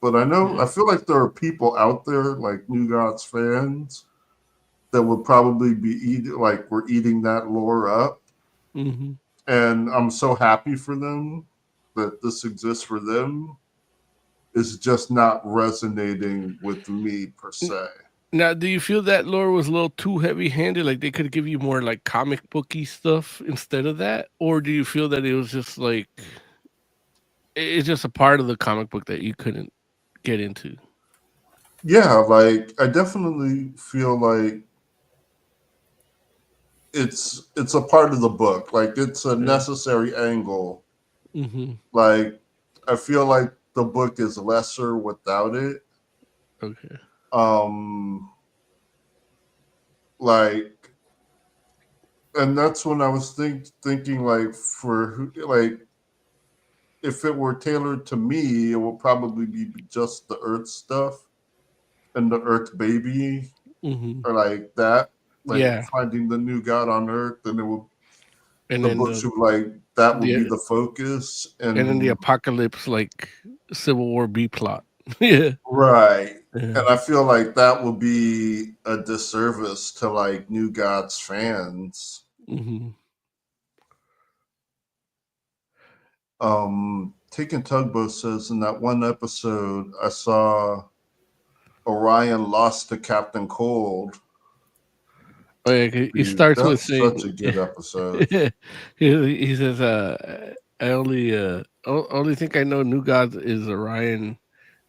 [SPEAKER 3] But I feel like there are people out there, like New Gods fans, that would probably be eating that lore up. And I'm so happy for them that this exists for them. It's just not resonating with me per se.
[SPEAKER 2] Now, do you feel that lore was a little too heavy-handed? Like they could give you more like comic booky stuff instead of that, or do you feel that it was just like it's just a part of the comic book that you couldn't get into?
[SPEAKER 3] Yeah, like I definitely feel like it's a part of the book. Like it's a necessary angle.
[SPEAKER 2] Mm-hmm.
[SPEAKER 3] Like I feel like the book is lesser without it.
[SPEAKER 2] Okay.
[SPEAKER 3] Like, and that's when I was thinking like like if it were tailored to me, it would probably be just the Earth stuff and the Earth baby, or like that. Like finding the new God on Earth, and it would. And the book should like that would be the focus,
[SPEAKER 2] and then the apocalypse, like Civil War B plot. Yeah.
[SPEAKER 3] Right. Yeah. And I feel like that would be a disservice to like New Gods fans.
[SPEAKER 2] Mm-hmm.
[SPEAKER 3] Taking Tugboat says in that one episode I saw Orion lost to Captain Cold.
[SPEAKER 2] Oh, yeah, he starts with saying
[SPEAKER 3] such a good episode.
[SPEAKER 2] he says, I only think I know New Gods is Orion.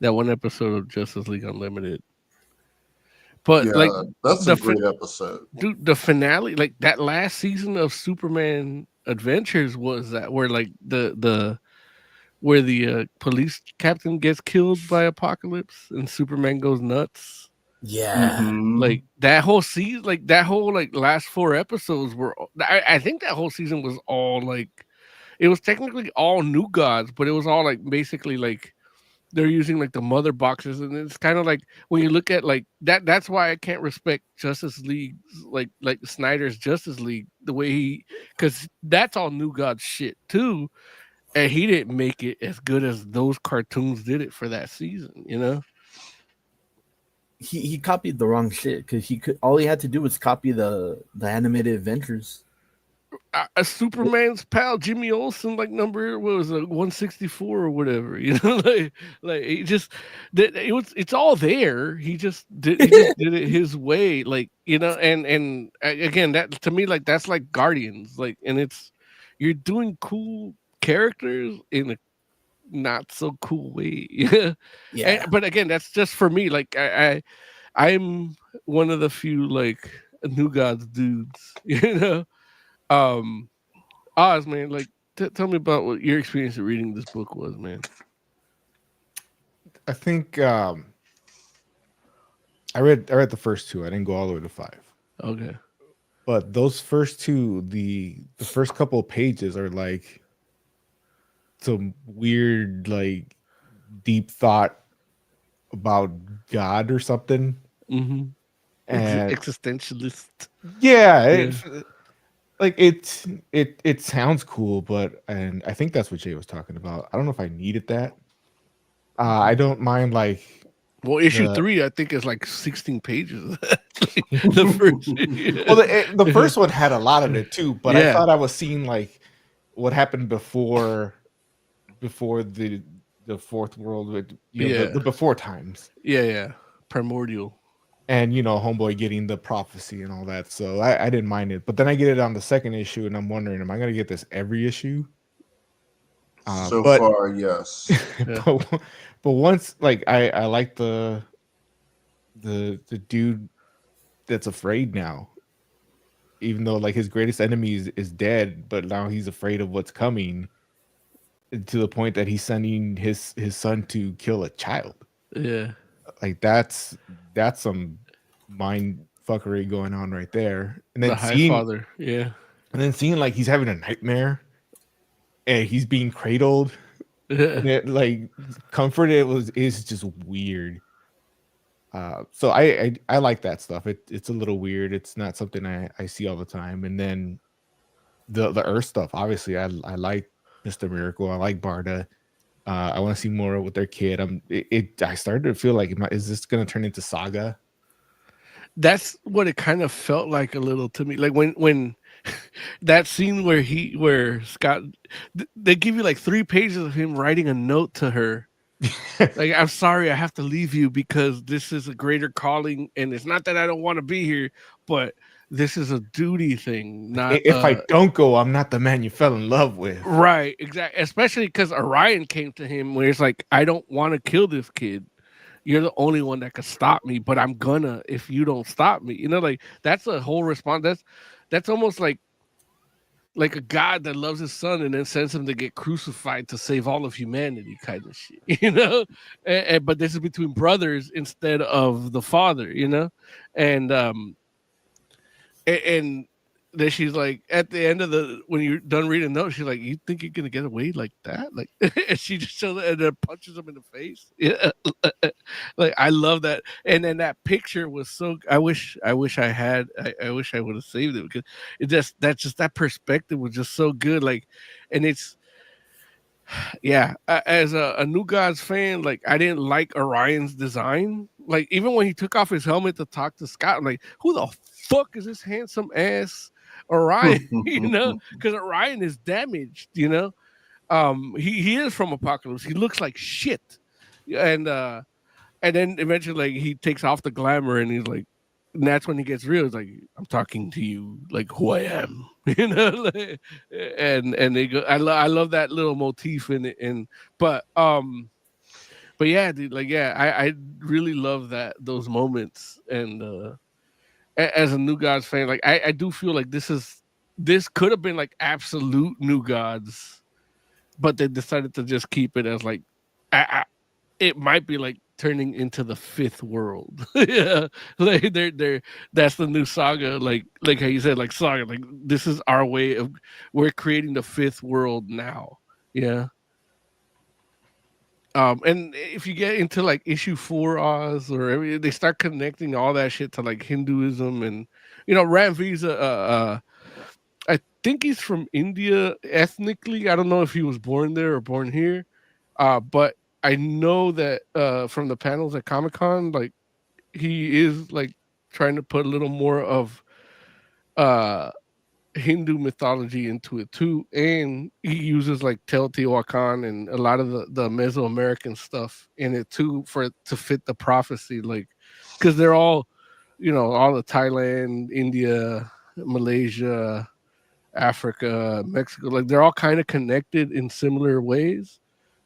[SPEAKER 2] That one episode of Justice League Unlimited. But
[SPEAKER 3] yeah,
[SPEAKER 2] like
[SPEAKER 3] that's a great episode.
[SPEAKER 2] Dude, the finale, like that last season of Superman Adventures was that where like the police captain gets killed by Apocalypse and Superman goes nuts.
[SPEAKER 6] Yeah.
[SPEAKER 3] Mm-hmm.
[SPEAKER 2] Like that whole season, like that whole like last 4 episodes were I think that whole season was all like it was technically all New Gods, but it was all like basically like they're using like the mother boxes, and it's kind of like when you look at like that's why I can't respect Justice League like Snyder's Justice League the way he, because that's all New God shit too, and he didn't make it as good as those cartoons did it for that season, you know.
[SPEAKER 6] He copied the wrong shit because all he had to do was copy the animated adventures.
[SPEAKER 2] A Superman's pal Jimmy Olsen, like number what was it, 164 or whatever, you know, like he just it's all there. He just did it his way, like, you know, and again, that to me, like that's like Guardians, like, and it's you're doing cool characters in a not so cool way. Yeah. But again, that's just for me. Like I'm one of the few like New Gods dudes, you know. Oz, man, like tell me about what your experience of reading this book was, man.
[SPEAKER 4] I think I read the first 2. I didn't go all the way to 5.
[SPEAKER 2] Okay.
[SPEAKER 4] But those first 2, the first couple of pages are like some weird, like deep thought about God or something.
[SPEAKER 2] Mm-hmm.
[SPEAKER 4] And
[SPEAKER 2] existentialist.
[SPEAKER 4] Yeah. Like it sounds cool, and I think that's what Jay was talking about. I don't know if I needed that. I don't mind like.
[SPEAKER 2] Well, issue 3, I think, is like 16 pages. The first,
[SPEAKER 4] well, the first one had a lot of it too, but I thought I was seeing like what happened before the fourth world, the before times.
[SPEAKER 2] Yeah, primordial.
[SPEAKER 4] And, you know, homeboy getting the prophecy and all that. So I didn't mind it. But then I get it on the second issue and I'm wondering, am I going to get this every issue?
[SPEAKER 3] So far, yes.
[SPEAKER 4] but once, like, I like the dude that's afraid now. Even though, like, his greatest enemy is dead, but now he's afraid of what's coming to the point that he's sending his son to kill a child.
[SPEAKER 2] Yeah.
[SPEAKER 4] Like that's some mind fuckery going on right there. And then
[SPEAKER 2] Father, yeah.
[SPEAKER 4] And then seeing like he's having a nightmare and he's being cradled. Like comfort is just weird. So I like that stuff. It's a little weird. It's not something I see all the time. And then the Earth stuff, obviously I like Mr. Miracle. I like Barda. I want to see more with their kid. I started to feel like, is this going to turn into Saga?
[SPEAKER 2] That's what it kind of felt like a little to me. Like when that scene where Scott, they give you like 3 pages of him writing a note to her Like, I'm sorry, I have to leave you because this is a greater calling, and it's not that I don't want to be here, but this is a duty thing. Not
[SPEAKER 4] If I don't go, I'm not the man you fell in love with.
[SPEAKER 2] right, exactly. Especially because Orion came to him where it's like, I don't want to kill this kid. You're the only one that could stop me, but I'm gonna if you don't stop me. You know, like that's a whole response. That's almost like a God that loves his son and then sends him to get crucified to save all of humanity, kind of shit, you know. But this is between brothers instead of the father, you know, and and then she's like, at the end of when you're done reading the note, she's like, "You think you're gonna get away like that?" Like, and she just shows and then punches him in the face. Yeah, like I love that. And then that picture was so. I wish I had. I wish I would have saved it because that perspective was just so good. Like, and it's yeah. As a New Gods fan, like I didn't like Orion's design. Like even when he took off his helmet to talk to Scott, I'm like, who the fuck is this handsome ass Orion? You know, because Orion is damaged. You know, he is from Apocalypse. He looks like shit, and then eventually like he takes off the glamour and he's like, and that's when he gets real. It's like, I'm talking to you like who I am, you know. And they go, I love that little motif in it, but yeah, dude, like yeah, I really love those moments and. As a New Gods fan, like I do feel like this could have been like absolute New Gods, but they decided to just keep it as like it might be like turning into the fifth world. Yeah, like they're that's the new saga. Like how you said, like saga. Like this is our way of we're creating the fifth world now. Yeah. And if you get into like issue 4 Oz or they start connecting all that shit to like Hinduism and you know Ranveer's I think he's from India ethnically. I don't know if he was born there or born here, but I know that from the panels at Comic-Con, like he is like trying to put a little more of Hindu mythology into it too, and he uses like Teotihuacan and a lot of the Mesoamerican stuff in it too to fit the prophecy, like because they're all, you know, all the Thailand, India, Malaysia, Africa, Mexico, like they're all kind of connected in similar ways.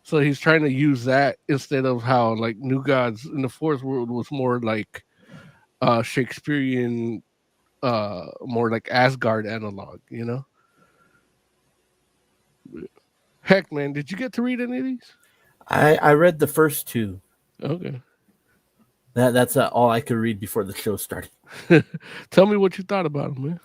[SPEAKER 2] So he's trying to use that instead of how like New Gods in the Fourth World was more like Shakespearean, more like Asgard analog, you know. Heck, man, did you get to read any of these?
[SPEAKER 6] I read the first 2.
[SPEAKER 2] Okay.
[SPEAKER 6] That's all I could read before the show started.
[SPEAKER 2] Tell me what you thought about them, man.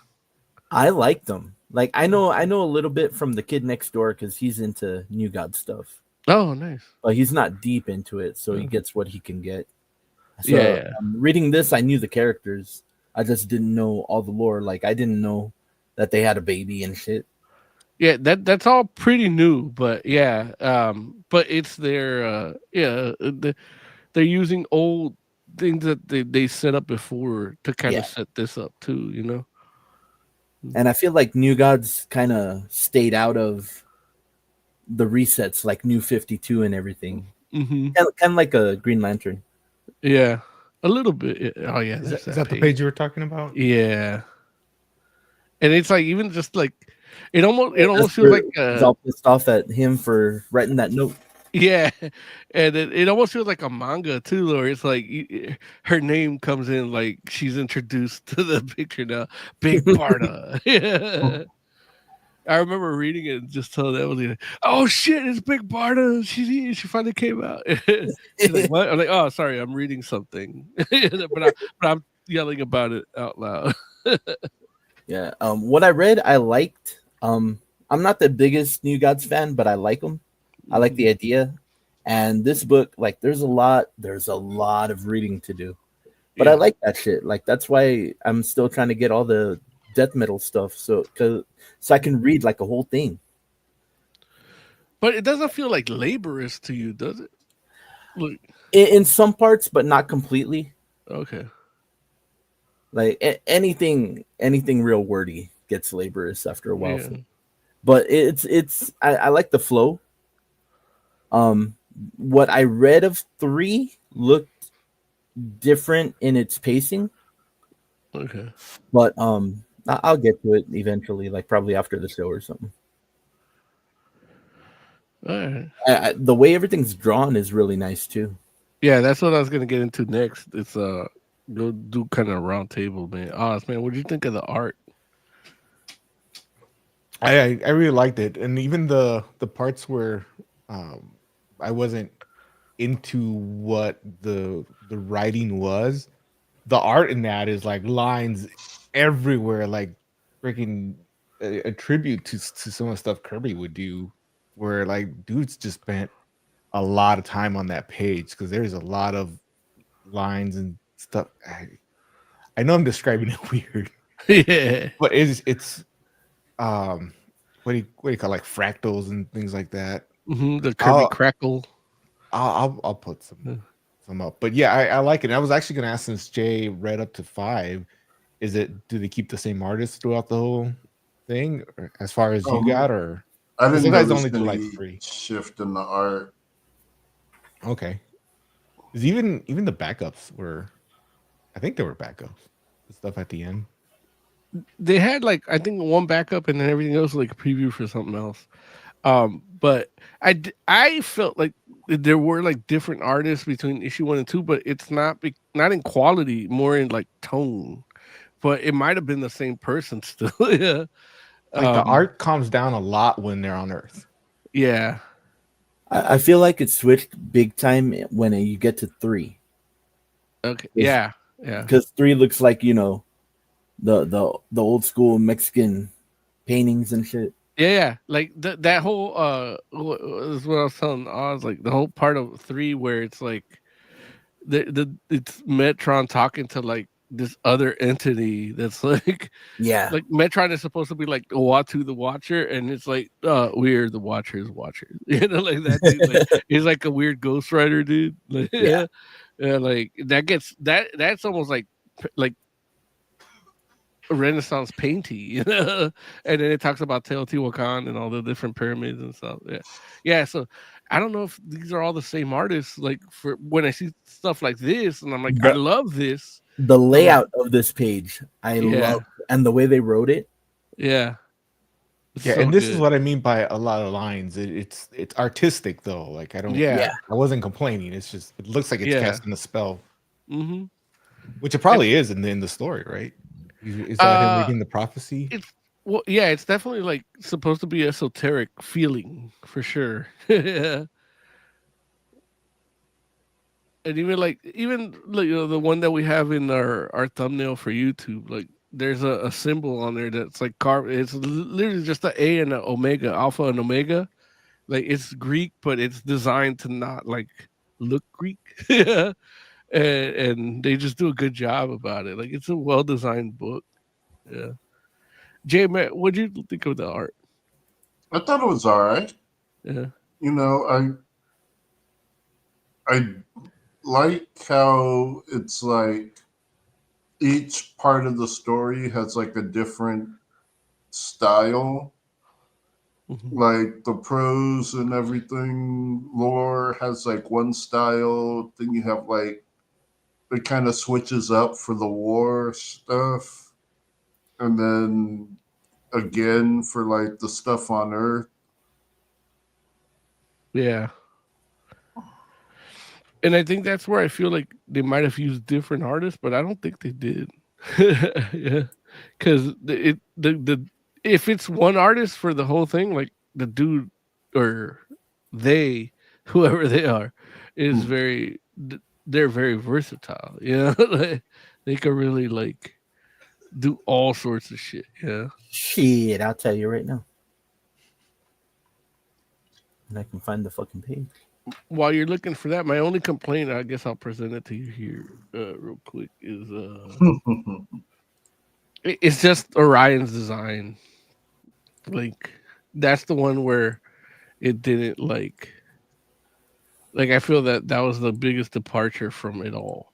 [SPEAKER 6] I liked them. Like I know a little bit from the kid next door because he's into New God stuff.
[SPEAKER 2] Oh, nice.
[SPEAKER 6] But he's not deep into it, so he gets what he can get. So,
[SPEAKER 2] yeah.
[SPEAKER 6] Reading this, I knew the characters. I just didn't know all the lore. Like I didn't know that they had a baby and shit.
[SPEAKER 2] Yeah, that's all pretty new, but yeah, but it's their they're using old things that they set up before to kind of set this up too, you know.
[SPEAKER 6] And I feel like New Gods kind of stayed out of the resets, like New 52 and everything.
[SPEAKER 2] Mm-hmm.
[SPEAKER 6] Kind of like a Green Lantern.
[SPEAKER 2] Yeah, a little bit. Oh yeah,
[SPEAKER 4] is that the page you were talking about?
[SPEAKER 2] Yeah, and it's like even just like it almost feels like
[SPEAKER 6] he's all pissed off at him for writing that note.
[SPEAKER 2] Yeah, and it almost feels like a manga too, or it's like her name comes in like she's introduced to the picture now, Big Barda. Yeah. I remember reading it and just telling Emily, "Oh shit, it's Big Barda. She finally came out." She's like, "What?" I'm like, "Oh, sorry, I'm reading something," but I'm yelling about it out loud.
[SPEAKER 6] Yeah. What I read, I liked. I'm not the biggest New Gods fan, but I like them. I like the idea. And this book, like, there's a lot of reading to do. But I like that shit. Like, that's why I'm still trying to get all the death metal stuff, so I can read like a whole thing.
[SPEAKER 2] But it doesn't feel like laborious to you, does it? Look.
[SPEAKER 6] In some parts, but not completely.
[SPEAKER 2] Okay.
[SPEAKER 6] Like anything real wordy gets laborious after a while. Yeah. But it's I like the flow. what I read of 3 looked different in its pacing,
[SPEAKER 2] Okay.
[SPEAKER 6] but I'll get to it eventually, like probably after the show or something.
[SPEAKER 2] All right.
[SPEAKER 6] The way everything's drawn is really nice too.
[SPEAKER 2] Yeah, that's what I was gonna get into next. It's go do kind of round table, man. Oz, man, what do you think of the art?
[SPEAKER 4] I really liked it, and even the parts where I wasn't into what the writing was, the art in that is like lines everywhere, like freaking a tribute to some of the stuff Kirby would do, where like dudes just spent a lot of time on that page because there's a lot of lines and stuff. I know I'm describing it weird,
[SPEAKER 2] Yeah.
[SPEAKER 4] but it's what do you call, like fractals and things like that.
[SPEAKER 2] The Kirby crackle.
[SPEAKER 4] I'll put some up, but yeah, I like it. I was actually gonna ask, since Jay read up to 5, do they keep the same artist throughout the whole thing, or as far as you got, or
[SPEAKER 3] I didn't
[SPEAKER 4] you guys
[SPEAKER 3] notice
[SPEAKER 4] only do like
[SPEAKER 3] any
[SPEAKER 4] 3?
[SPEAKER 3] shift in the art.
[SPEAKER 4] Okay, 'cause even the backups were, I think they were backups. The stuff at the end.
[SPEAKER 2] They had like, I think, one backup, and then everything else was like a preview for something else. But I felt like there were like different artists between issue 1 and 2, but it's not in quality, more in like tone. But it might have been the same person still. Yeah.
[SPEAKER 4] Like the art calms down a lot when they're on Earth.
[SPEAKER 2] Yeah.
[SPEAKER 6] I feel like it switched big time when you get to 3.
[SPEAKER 2] Okay. Yeah. Yeah.
[SPEAKER 6] Because 3 looks like, you know, the old school Mexican paintings and shit.
[SPEAKER 2] Yeah. Like that whole is what I was telling Oz, like the whole part of 3 where it's like it's Metron talking to like this other entity that's like,
[SPEAKER 6] Yeah,
[SPEAKER 2] like Metron is supposed to be like Uatu the Watcher, and it's like we're the Watchers, you know, like that dude, like, he's like a weird Ghost Rider dude. Like,
[SPEAKER 6] Yeah.
[SPEAKER 2] yeah, like that's almost like Renaissance painting, you know. And then it talks about Teotihuacan and all the different pyramids and stuff. Yeah. So I don't know if these are all the same artists. Like, for when I see stuff like this, and I'm like, I love this.
[SPEAKER 6] The layout of this page, I love, and the way they wrote it.
[SPEAKER 2] Yeah.
[SPEAKER 4] Yeah,
[SPEAKER 2] So
[SPEAKER 4] and this
[SPEAKER 2] good.
[SPEAKER 4] is what I mean by a lot of lines. It's artistic though. Like I don't.
[SPEAKER 2] Yeah.
[SPEAKER 4] I wasn't complaining. It's just it looks like it's casting a spell,
[SPEAKER 2] Mm-hmm.
[SPEAKER 4] which it probably is in the story, right? Is that him reading the prophecy?
[SPEAKER 2] Well, yeah, it's definitely like supposed to be esoteric feeling for sure. Yeah. And even you know, the one that we have in our thumbnail for YouTube, like there's a symbol on there that's like carved. It's literally just an A and an omega, alpha and omega. Like it's Greek, but it's designed to not like look Greek. Yeah. And they just do a good job about it. Like it's a well designed book. Yeah. Jay, man, what do you think of the art?
[SPEAKER 3] I thought it was all right.
[SPEAKER 2] Yeah.
[SPEAKER 3] You know, I like how it's like each part of the story has like a different style.
[SPEAKER 2] Mm-hmm.
[SPEAKER 3] Like the prose and everything, lore has like one style. Then you have like it kind of switches up for the war stuff, and then again for like the stuff on Earth.
[SPEAKER 2] Yeah. And I think that's where I feel like they might have used different artists, but I don't think they did. Yeah. Because if it's one artist for the whole thing, like the dude or they, whoever they are, is they're very versatile. You know, they can really like do all sorts of shit. Yeah.
[SPEAKER 6] Shit, I'll tell you right now. And I can find the fucking page.
[SPEAKER 2] While you're looking for that, my only complaint, I guess I'll present it to you here real quick, is it's just Orion's design. Like that's the one where it didn't like I feel that was the biggest departure from it all.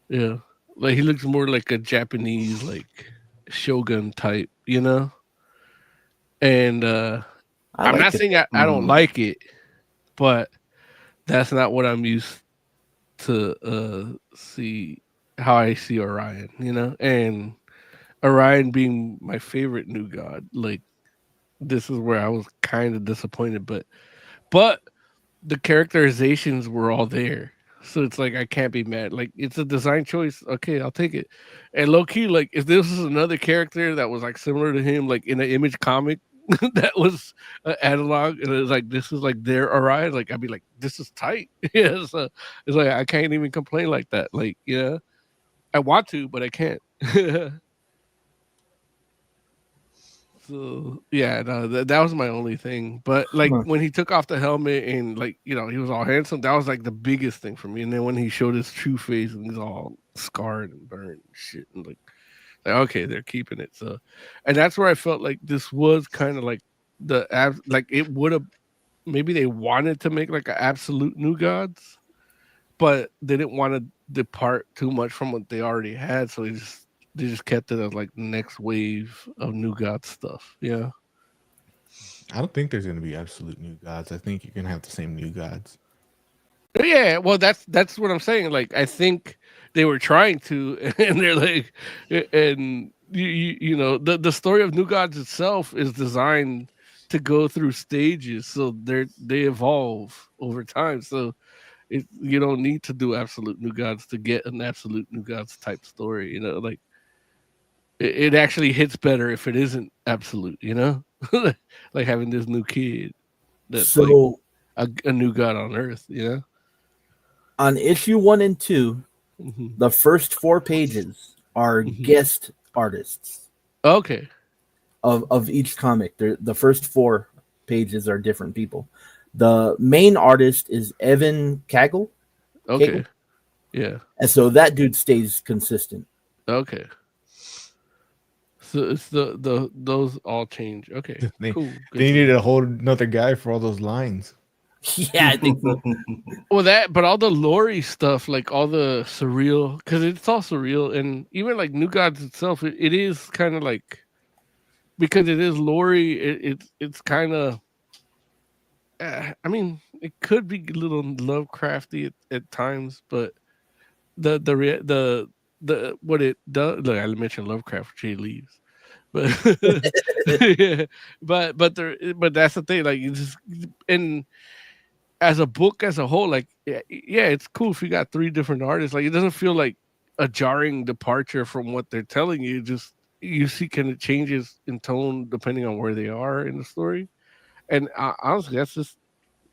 [SPEAKER 2] Yeah. Like he looks more like a Japanese like shogun type, you know? And I'm not saying I don't like it, but that's not what I'm used to see how I see Orion, you know? And Orion being my favorite new god, like this is where I was kind of disappointed, but the characterizations were all there. So it's like I can't be mad. Like it's a design choice. Okay, I'll take it. And low key, like if this was another character that was like similar to him, like in an Image comic that was an analog, and it was like this is like their Orion, like I'd be like, this is tight. Yeah, so it's like I can't even complain like that. Like, yeah, I want to, but I can't. So yeah, no, that was my only thing. But like when he took off the helmet and like he was all handsome, that was like the biggest thing for me. And then when he showed his true face and he's all scarred and burned and shit, and like okay, they're keeping it. So, and that's where I felt like this was kind of like like it would have maybe they wanted to make like an absolute new gods, but they didn't want to depart too much from what they already had, so they just kept it as like the next wave of new god stuff. Yeah.
[SPEAKER 4] I don't think there's gonna be absolute new gods. I think you're gonna have the same new gods.
[SPEAKER 2] Yeah, well that's what I'm saying. Like I think they were trying to, and they're like, and you know the story of New Gods itself is designed to go through stages, so they evolve over time. So you don't need to do absolute New Gods to get an absolute New Gods type story. You know, like it actually hits better if it isn't absolute. You know, like having this new kid that's
[SPEAKER 6] So
[SPEAKER 2] like a new god on Earth. You know.
[SPEAKER 6] on issue 1 and 2, the first 4 pages are guest artists.
[SPEAKER 2] Okay.
[SPEAKER 6] Of each comic. The first 4 pages are different people. The main artist is Evan Kagel.
[SPEAKER 2] Okay.
[SPEAKER 6] Kagel.
[SPEAKER 2] Yeah.
[SPEAKER 6] And so that dude stays consistent.
[SPEAKER 2] Okay. So it's those all change. Okay. Cool.
[SPEAKER 4] They needed a whole another guy for all those lines.
[SPEAKER 6] Yeah, I think so.
[SPEAKER 2] Well, but all the Lori stuff, like all the surreal, because it's all surreal, and even like New Gods itself, it is kind of like, because it is Lori, it's kind of, I mean, it could be a little Lovecrafty at times, but the what it does, look, I mentioned Lovecraft, Jay leaves, but yeah, but that's the thing, like you just and. As a book as a whole, like yeah, it's cool if you got 3 different artists. Like it doesn't feel like a jarring departure from what they're telling you. Just you see kind of changes in tone depending on where they are in the story. And honestly,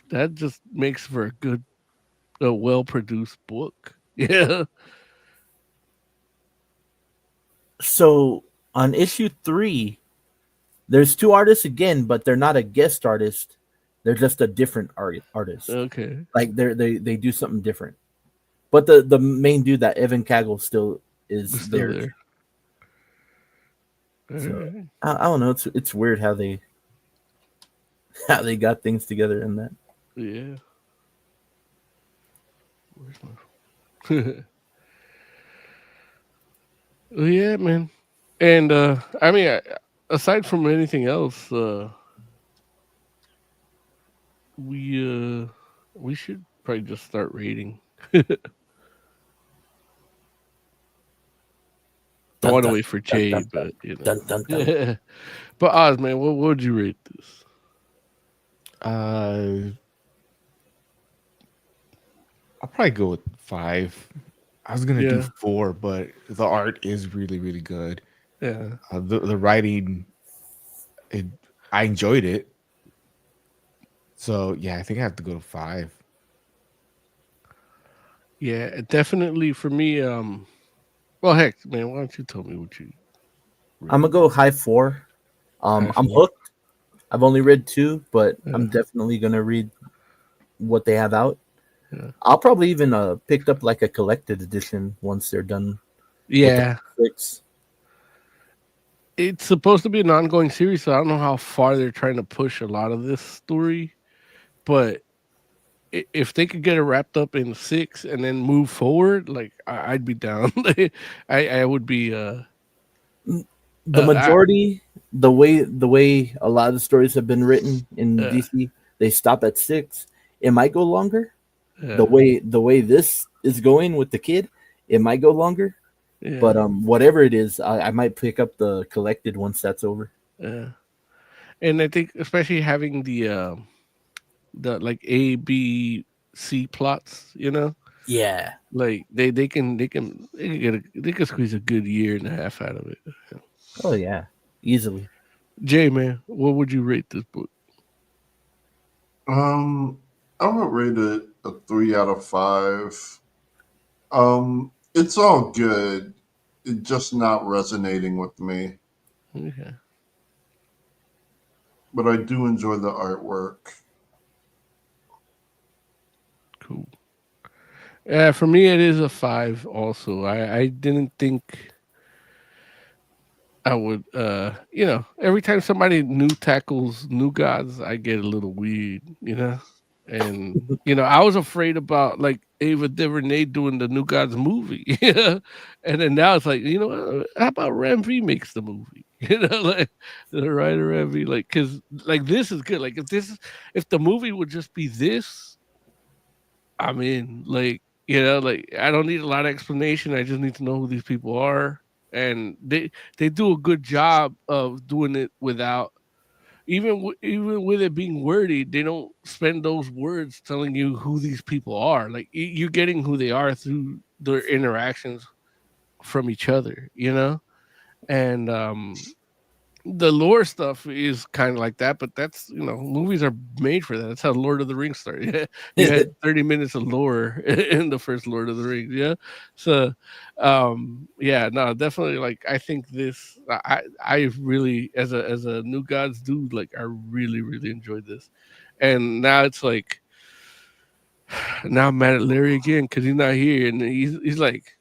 [SPEAKER 2] that just makes for a well-produced book. Yeah.
[SPEAKER 6] So on issue 3, there's 2 artists again, but they're not a guest artist. They're just a different artist.
[SPEAKER 2] Okay.
[SPEAKER 6] Like they do something different. But the main dude, that Evan Kagel, still is there. So, I don't know. It's weird how they got things together in that.
[SPEAKER 2] Yeah. Where's my well, yeah, man. And I mean, aside from anything else, we should probably just start rating. I want to wait for Jay, but you know. But Oz, man, what would you rate this?
[SPEAKER 4] I'll probably go with 5. I was gonna do 4, but the art is really, really good.
[SPEAKER 2] Yeah.
[SPEAKER 4] The writing, I enjoyed it. So yeah, I think I have to go to 5.
[SPEAKER 2] Yeah, definitely for me. Well, heck, man, why don't you tell me what you?
[SPEAKER 6] I'm gonna go high 4. I'm hooked. I've only read 2, but I'm definitely gonna read what they have out.
[SPEAKER 2] Yeah.
[SPEAKER 6] I'll probably even pick up like a collected edition once they're done.
[SPEAKER 2] Yeah.
[SPEAKER 6] With the
[SPEAKER 2] it's supposed to be an ongoing series, so I don't know how far they're trying to push a lot of this story. But if they could get it wrapped up in 6 and then move forward, like I'd be down. I would be.
[SPEAKER 6] The majority, the way a lot of the stories have been written in DC, they stop at 6. It might go longer, The way this is going with the kid, it might go longer.
[SPEAKER 2] Yeah.
[SPEAKER 6] But whatever it is, I might pick up the collected once that's over.
[SPEAKER 2] Yeah. And I think especially having the like A, B, C plots, you know,
[SPEAKER 6] Yeah.
[SPEAKER 2] like they can squeeze a good year and a half out of it.
[SPEAKER 6] Oh yeah, easily.
[SPEAKER 2] Jay, man, what would you rate this book?
[SPEAKER 3] I would rate it a 3 out of 5. It's all good. It's just not resonating with me.
[SPEAKER 2] Okay.
[SPEAKER 3] But I do enjoy the artwork.
[SPEAKER 2] Cool. Yeah, for me it is a 5 also. I didn't think I would you know, every time somebody new tackles New Gods, I get a little weird, you know? And you know, I was afraid about like Ava DuVernay doing the New Gods movie. And then now it's like, you know, how about Ram V makes the movie? You know, like the writer Ram V, like, cause like this is good. Like if the movie would just be this, I mean, like, you know, like I don't need a lot of explanation. I just need to know who these people are. And they do a good job of doing it without even with it being wordy. They don't spend those words telling you who these people are. Like you're getting who they are through their interactions from each other, you know. And the lore stuff is kind of like that, but that's, you know, movies are made for that. That's how Lord of the Rings started. You had 30 minutes of lore in the first Lord of the Rings. Yeah. So yeah, no, definitely, like I think this I really as a New Gods dude, like I really, really enjoyed this. And now it's like now I'm mad at Larry again because he's not here. And he's like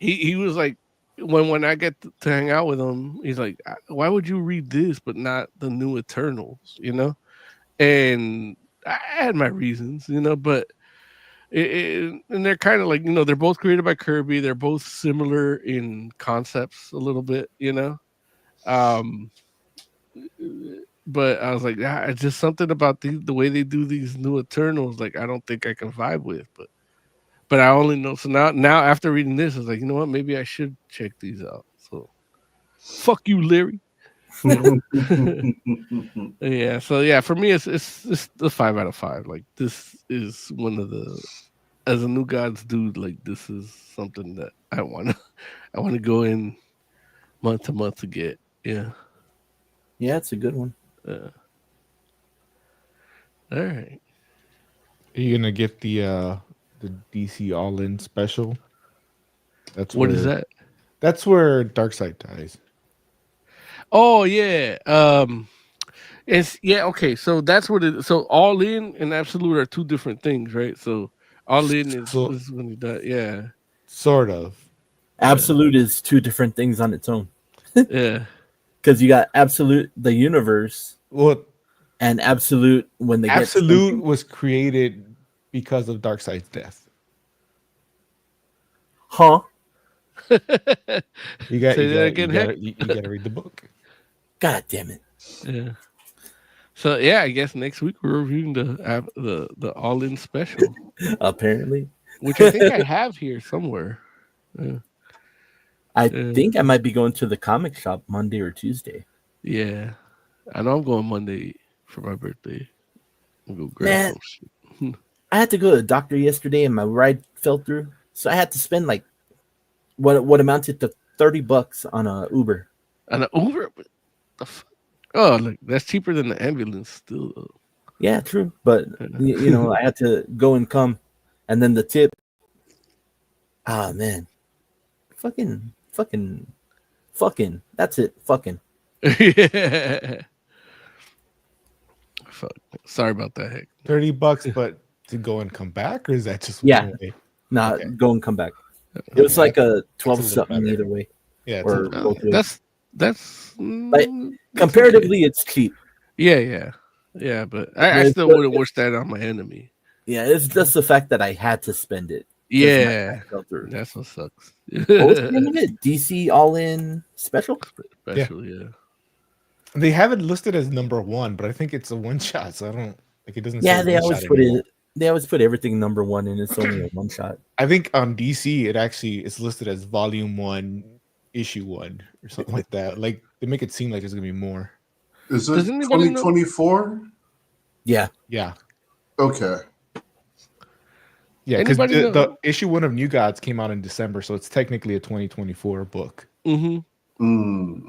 [SPEAKER 2] he was like, when I get to hang out with him, he's like, why would you read this but not the New Eternals, you know? And I had my reasons, you know, but and they're kind of like, you know, they're both created by Kirby. They're both similar in concepts a little bit, you know? But I was like, it's just something about the way they do these New Eternals, like I don't think I can vibe with, but I only know. So now after reading this, I was like, you know what? Maybe I should check these out. So, fuck you, Larry. Yeah. So yeah, for me, it's the 5 out of 5. Like this is one of the, as a New Gods dude, like this is something that I want to go in month to month to get. Yeah.
[SPEAKER 6] Yeah, it's a good one.
[SPEAKER 2] All right.
[SPEAKER 4] Are you gonna get the DC All In special? That's
[SPEAKER 2] what is that?
[SPEAKER 4] That's where Darkseid dies.
[SPEAKER 2] Oh yeah. It's okay. So that's what it. So All In and Absolute are two different things, right? So All In is when he died. Yeah.
[SPEAKER 4] Sort of.
[SPEAKER 6] Absolute is two different things on its own.
[SPEAKER 2] Yeah.
[SPEAKER 6] Because you got Absolute, the universe.
[SPEAKER 4] Well,
[SPEAKER 6] and Absolute when they
[SPEAKER 4] Absolute was created because of Darkseid's death.
[SPEAKER 6] Huh?
[SPEAKER 4] You gotta read the book.
[SPEAKER 6] God damn it.
[SPEAKER 2] Yeah. So yeah, I guess next week we're reviewing the All In special.
[SPEAKER 6] Apparently.
[SPEAKER 2] Which I think I have here somewhere. Yeah.
[SPEAKER 6] I think I might be going to the comic shop Monday or Tuesday.
[SPEAKER 2] Yeah. I know I'm going Monday for my birthday. I'll go grab some shit.
[SPEAKER 6] I had to go to the doctor yesterday and my ride fell through. So I had to spend like what amounted to $30 on a Uber.
[SPEAKER 2] On an Uber? The fuck? Oh, look, that's cheaper than the ambulance still. Though.
[SPEAKER 6] Yeah, true. But you know, I had to go and come, and then the tip. Ah, man, fucking. That's it. Fucking.
[SPEAKER 2] Yeah. Fuck. Sorry about that. Heck.
[SPEAKER 4] $30, but to go and come back, or is that just
[SPEAKER 6] go and come back? It was like a 12 something either way.
[SPEAKER 4] Yeah,
[SPEAKER 2] that's
[SPEAKER 6] like comparatively, it's cheap.
[SPEAKER 2] Yeah, but I still wouldn't wish that on my enemy.
[SPEAKER 6] Yeah, it's just the fact that I had to spend it.
[SPEAKER 2] Yeah, that's what sucks.
[SPEAKER 6] What was the name of it? DC All In Special.
[SPEAKER 2] Yeah.
[SPEAKER 4] They have it listed as number 1, but I think it's a one shot, so I don't like it. Doesn't.
[SPEAKER 6] Yeah, they always put it They always put everything #1 and it's only a one shot.
[SPEAKER 4] I think on DC it actually is listed as Volume 1, Issue 1, or something like that. Like they make it seem like there's gonna be more.
[SPEAKER 3] Is it
[SPEAKER 2] Does anybody know-
[SPEAKER 3] 2024?
[SPEAKER 6] Yeah.
[SPEAKER 4] Yeah.
[SPEAKER 3] Okay.
[SPEAKER 4] Yeah, because
[SPEAKER 2] Anybody know-
[SPEAKER 4] the issue 1 of New Gods came out in December, so it's technically a 2024 book.
[SPEAKER 2] Mm-hmm.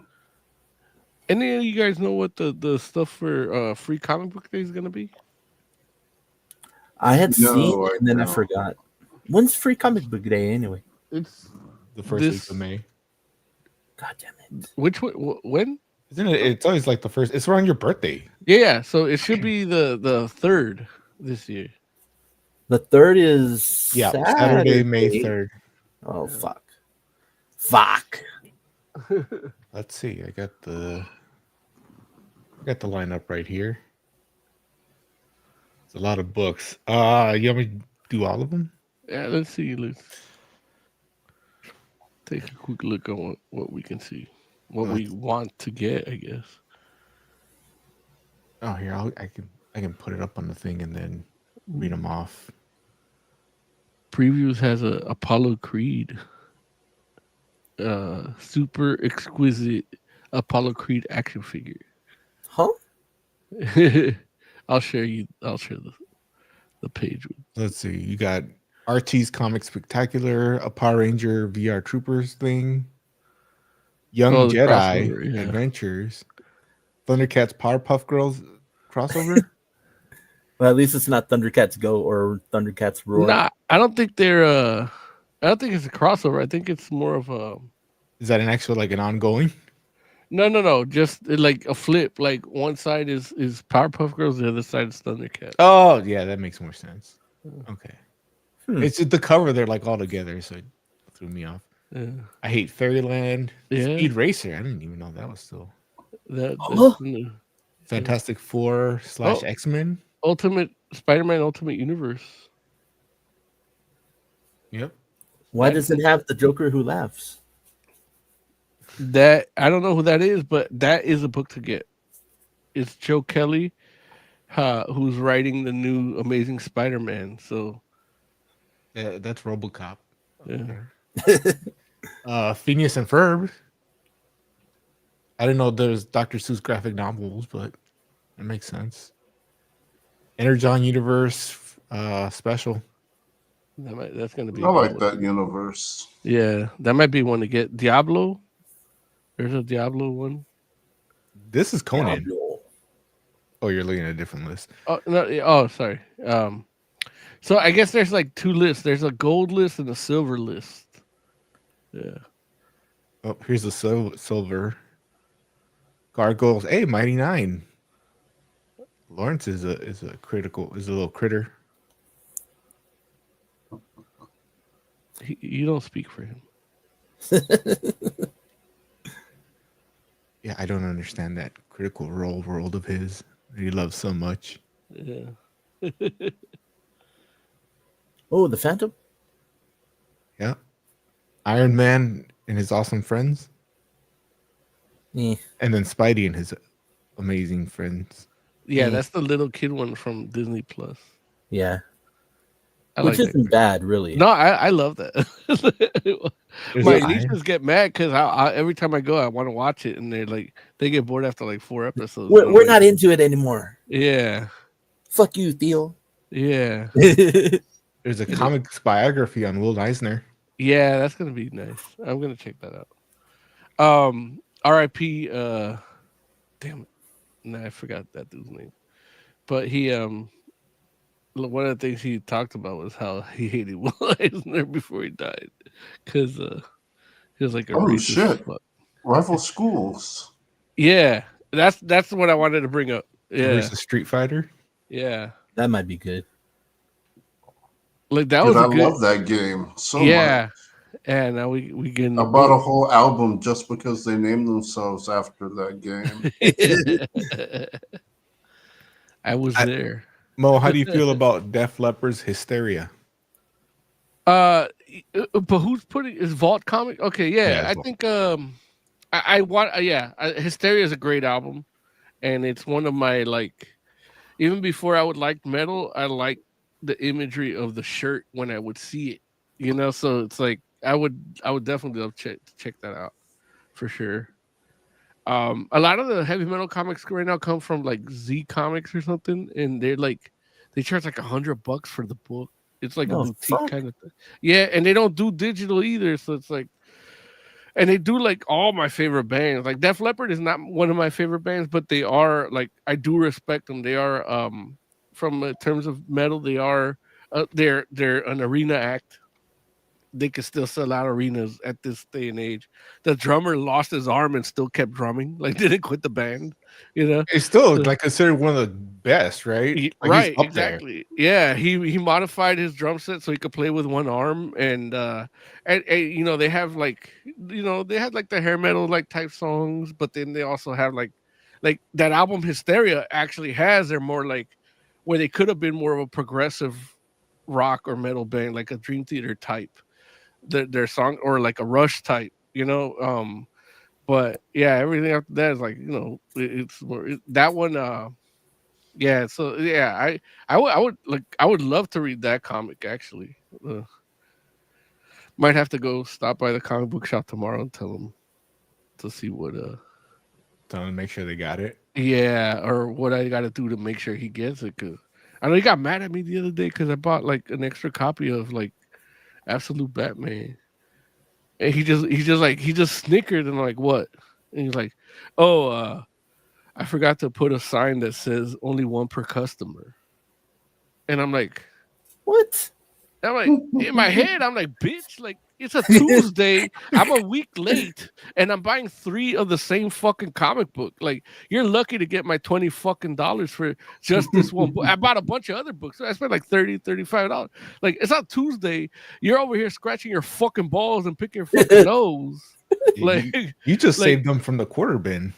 [SPEAKER 2] Any of you guys know what the stuff for Free Comic Book Day is gonna be?
[SPEAKER 6] I had
[SPEAKER 3] No,
[SPEAKER 6] seen
[SPEAKER 3] I
[SPEAKER 6] it and then I
[SPEAKER 3] don't.
[SPEAKER 6] forgot. When's Free Comic Book Day anyway?
[SPEAKER 2] It's
[SPEAKER 4] The first
[SPEAKER 2] This-
[SPEAKER 4] week of May.
[SPEAKER 6] God damn it.
[SPEAKER 2] which one? When?
[SPEAKER 4] Isn't it? It's always like the first. It's around your birthday.
[SPEAKER 2] Yeah, so it should be the 3rd this year.
[SPEAKER 6] The 3rd is
[SPEAKER 4] Yeah, Saturday, May 3rd.
[SPEAKER 6] Oh fuck. Fuck.
[SPEAKER 4] Let's see. I got the lineup right here. It's a lot of books. You want me to do all of them?
[SPEAKER 2] Yeah, let's see. Let's take a quick look on what we can see, what we want to get, I guess.
[SPEAKER 4] Oh, here I can put it up on the thing and then read them off.
[SPEAKER 2] Previews has a Apollo Creed, super exquisite Apollo Creed action figure.
[SPEAKER 6] Huh?
[SPEAKER 2] I'll share the page.
[SPEAKER 4] Let's see. You got RT's Comic Spectacular, a Power Ranger VR Troopers thing, Young
[SPEAKER 2] Oh, the
[SPEAKER 4] Jedi
[SPEAKER 2] crossover, yeah.
[SPEAKER 4] Adventures, Thundercats Powerpuff Girls crossover.
[SPEAKER 6] Well, at least it's not Thundercats Go or Thundercats Roar.
[SPEAKER 2] Nah, I don't think they're. I don't think it's a crossover. I think it's more of a.
[SPEAKER 4] Is that an actual like an ongoing?
[SPEAKER 2] No. Just like a flip. Like one side is Powerpuff Girls, the other side is Thundercat.
[SPEAKER 4] Oh yeah, that makes more sense. Okay.
[SPEAKER 6] Hmm.
[SPEAKER 4] It's just the cover. They're like all together, so it threw me off.
[SPEAKER 2] Yeah,
[SPEAKER 4] I hate Fairyland.
[SPEAKER 2] Yeah.
[SPEAKER 4] Speed Racer. I didn't even know that was still
[SPEAKER 2] that's
[SPEAKER 6] Oh.
[SPEAKER 2] new.
[SPEAKER 4] Fantastic Four / X-Men.
[SPEAKER 2] Ultimate Spider-Man Ultimate Universe.
[SPEAKER 4] Yep.
[SPEAKER 6] Why does it have the Joker who laughs?
[SPEAKER 2] That I don't know who that is, but that is a book to get. It's Joe Kelly, who's writing the new Amazing Spider-Man. So
[SPEAKER 4] Yeah, that's RoboCop.
[SPEAKER 2] yeah.
[SPEAKER 4] Phineas and Ferb. I didn't know there's Dr. Seuss graphic novels, but it makes sense. Energon Universe special.
[SPEAKER 2] That's gonna be.
[SPEAKER 3] I
[SPEAKER 2] a
[SPEAKER 3] like
[SPEAKER 2] good one.
[SPEAKER 3] that universe.
[SPEAKER 2] Yeah, that might be one to get. Diablo. There's a Diablo one.
[SPEAKER 4] This is Conan.
[SPEAKER 6] Diablo.
[SPEAKER 4] Oh, you're looking at a different list.
[SPEAKER 2] Oh no! Oh, sorry. So I guess there's like 2 lists. There's a gold list and a silver list. Yeah.
[SPEAKER 4] Oh, here's the silver. Gargoyles. Hey, Mighty Nine. Lawrence is a little critter.
[SPEAKER 2] You don't speak for him.
[SPEAKER 4] Yeah, I don't understand that Critical Role world of his that he loves so much.
[SPEAKER 2] Yeah.
[SPEAKER 6] Oh, the Phantom?
[SPEAKER 4] Yeah. Iron Man and his awesome friends.
[SPEAKER 6] Eh.
[SPEAKER 4] And then Spidey and his amazing friends.
[SPEAKER 2] Yeah,
[SPEAKER 6] Yeah.
[SPEAKER 2] that's the little kid one from Disney Plus.
[SPEAKER 6] Yeah.
[SPEAKER 2] I
[SPEAKER 6] Which
[SPEAKER 2] like
[SPEAKER 6] isn't
[SPEAKER 2] that.
[SPEAKER 6] bad, really.
[SPEAKER 2] No, I love that.
[SPEAKER 4] There's
[SPEAKER 2] My
[SPEAKER 4] an
[SPEAKER 2] nieces get mad because every time I go, I want to watch it, and they get bored after like 4 episodes.
[SPEAKER 6] We're,
[SPEAKER 2] I'm
[SPEAKER 6] we're
[SPEAKER 2] like,
[SPEAKER 6] not into it anymore.
[SPEAKER 2] Yeah,
[SPEAKER 6] Fuck you, Theo.
[SPEAKER 2] yeah,
[SPEAKER 4] There's a comics biography on Will Eisner.
[SPEAKER 2] yeah. That's gonna be nice. I'm gonna check that out. R.I.P. Damn it, nah, I forgot that dude's name. But he one of the things he talked about was how he hated Will Eisner before he died, because he was like a
[SPEAKER 3] Oh,
[SPEAKER 2] racist
[SPEAKER 3] shit.
[SPEAKER 2] fuck.
[SPEAKER 3] Rival schools.
[SPEAKER 2] Yeah, that's what I wanted to bring up. Yeah,
[SPEAKER 4] Versus Street Fighter.
[SPEAKER 2] yeah,
[SPEAKER 6] That might be good.
[SPEAKER 2] like that
[SPEAKER 3] Dude,
[SPEAKER 2] was
[SPEAKER 3] I
[SPEAKER 2] a good.
[SPEAKER 3] love that game so
[SPEAKER 2] Yeah,
[SPEAKER 3] much.
[SPEAKER 2] and now we getting.
[SPEAKER 3] I bought a whole album just because they named themselves after that game.
[SPEAKER 2] I was there.
[SPEAKER 4] Mo, how do you feel about Def Leppard's Hysteria?
[SPEAKER 2] But who's putting is Vault Comic? Okay, yeah,
[SPEAKER 4] Yeah,
[SPEAKER 2] I
[SPEAKER 4] Vault.
[SPEAKER 2] think I want Hysteria is a great album, and it's one of my like even before I would like metal, I like the imagery of the shirt when I would see it, you know. So it's like I would definitely love to check that out for sure. A lot of the heavy metal comics right now come from like Z Comics or something, and they charge like $100 for the book. It's like a boutique kind of thing. Yeah, and they don't do digital either, so it's like, and they do like all my favorite bands. Like Def Leppard is not one of my favorite bands, but they are like, I do respect them. They are from terms of metal, they are they're an arena act. They could still sell out arenas at this day and age. The drummer lost his arm and still kept drumming, like didn't quit the band. You know,
[SPEAKER 4] it's still like considered one of the best, right? Like,
[SPEAKER 2] right, exactly. There. Yeah, he modified his drum set so he could play with one arm, and you know, they have like, you know, they had like the hair metal like type songs, but then they also have like that album Hysteria actually has, they're more like where they could have been more of a progressive rock or metal band, like a Dream Theater type. Their song, or like a Rush type, you know. But yeah, everything after that is like, you know, it's more that one. Yeah, so yeah, I would love to read that comic actually. Might have to go stop by the comic book shop tomorrow and tell them to see what
[SPEAKER 4] tell them to make sure they got it.
[SPEAKER 2] Yeah, or what I got to do to make sure he gets it. Cause I know he got mad at me the other day because I bought like an extra copy of like Absolute Batman, and he just snickered and like, what? And he's like, oh, I forgot to put a sign that says only one per customer. And I'm like,
[SPEAKER 6] what?
[SPEAKER 2] I'm like, in my head, I'm like, bitch, like, it's a Tuesday. I'm a week late, and I'm buying 3 of the same fucking comic book. Like, you're lucky to get my $20 fucking for just this one book. I bought a bunch of other books. So I spent like $30, $35. Like, it's not Tuesday. You're over here scratching your fucking balls and picking your fucking nose. Like,
[SPEAKER 4] you just saved them from the quarter bin.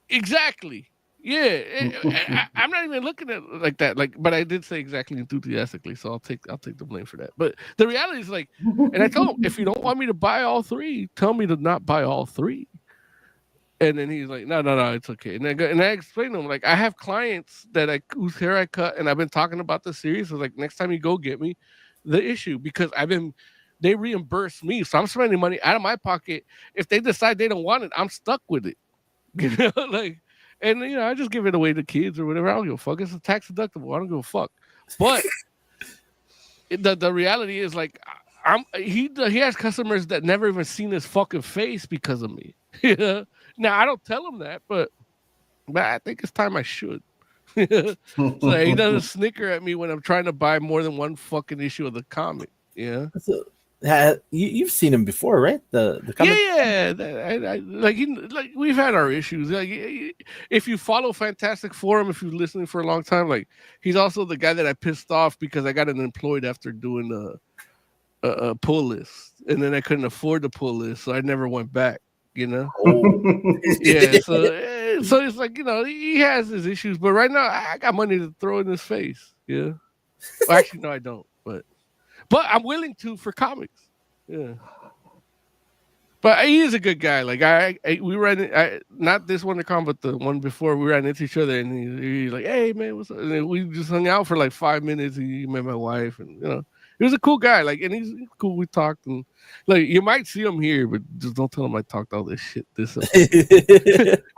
[SPEAKER 2] Exactly. Yeah, I'm not even looking at it like that. Like, but I did say exactly enthusiastically, so I'll take the blame for that. But the reality is like, and I told him, if you don't want me to buy all 3, tell me to not buy all 3. And then he's like, no, it's okay. And I explained to him, like, I have clients whose hair I cut, and I've been talking about the series. So like, next time you go get me the issue, because they reimburse me, so I'm spending money out of my pocket. If they decide they don't want it, I'm stuck with it. You know, like. And, you know, I just give it away to kids or whatever. I don't give a fuck. It's a tax deductible. I don't give a fuck. But the reality is, like, he has customers that never even seen his fucking face because of me. You know? Now, I don't tell him that, but I think it's time I should. So he doesn't snicker at me when I'm trying to buy more than one fucking issue of the comic. Yeah.
[SPEAKER 6] You've seen him before, right? The comic?
[SPEAKER 2] Yeah. Like we've had our issues. Like, if you follow Fantastic Forum, if you're listening for a long time, like, he's also the guy that I pissed off because I got unemployed after doing a pull list, and then I couldn't afford the pull list, so I never went back. You know? Yeah. So it's like, you know, he has his issues, but right now I got money to throw in his face. Yeah. Well, actually, no, I don't. But I'm willing to for comics. Yeah. But he is a good guy. Like, we ran, not this one to come, but the one before, we ran into each other, and he's like, hey, man, what's up? And then we just hung out for like 5 minutes. He met my wife, and, you know, he was a cool guy. Like, and he's cool. We talked, and like, you might see him here, but just don't tell him I talked all this shit.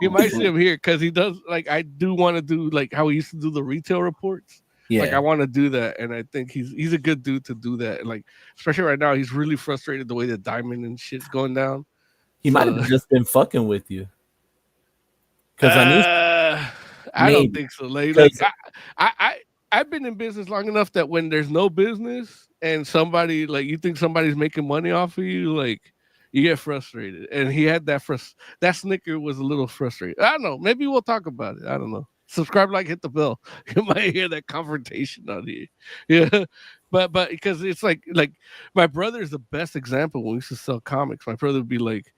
[SPEAKER 2] You might see him here because he does, like, I do want to do like how he used to do the retail reports. Yeah. Like, I want to do that, and I think he's a good dude to do that. Like, especially right now, he's really frustrated the way the diamond and shit's going down.
[SPEAKER 6] He might have just been fucking with you.
[SPEAKER 2] Because I don't think so. Like I've been in business long enough that when there's no business and somebody, like, you think somebody's making money off of you, like, you get frustrated. And he had that snicker was a little frustrated. I don't know. Maybe we'll talk about it. I don't know. Subscribe, like, hit the bell. You might hear that confrontation on here. Yeah. But because it's like my brother is the best example. When we used to sell comics, my brother would be like,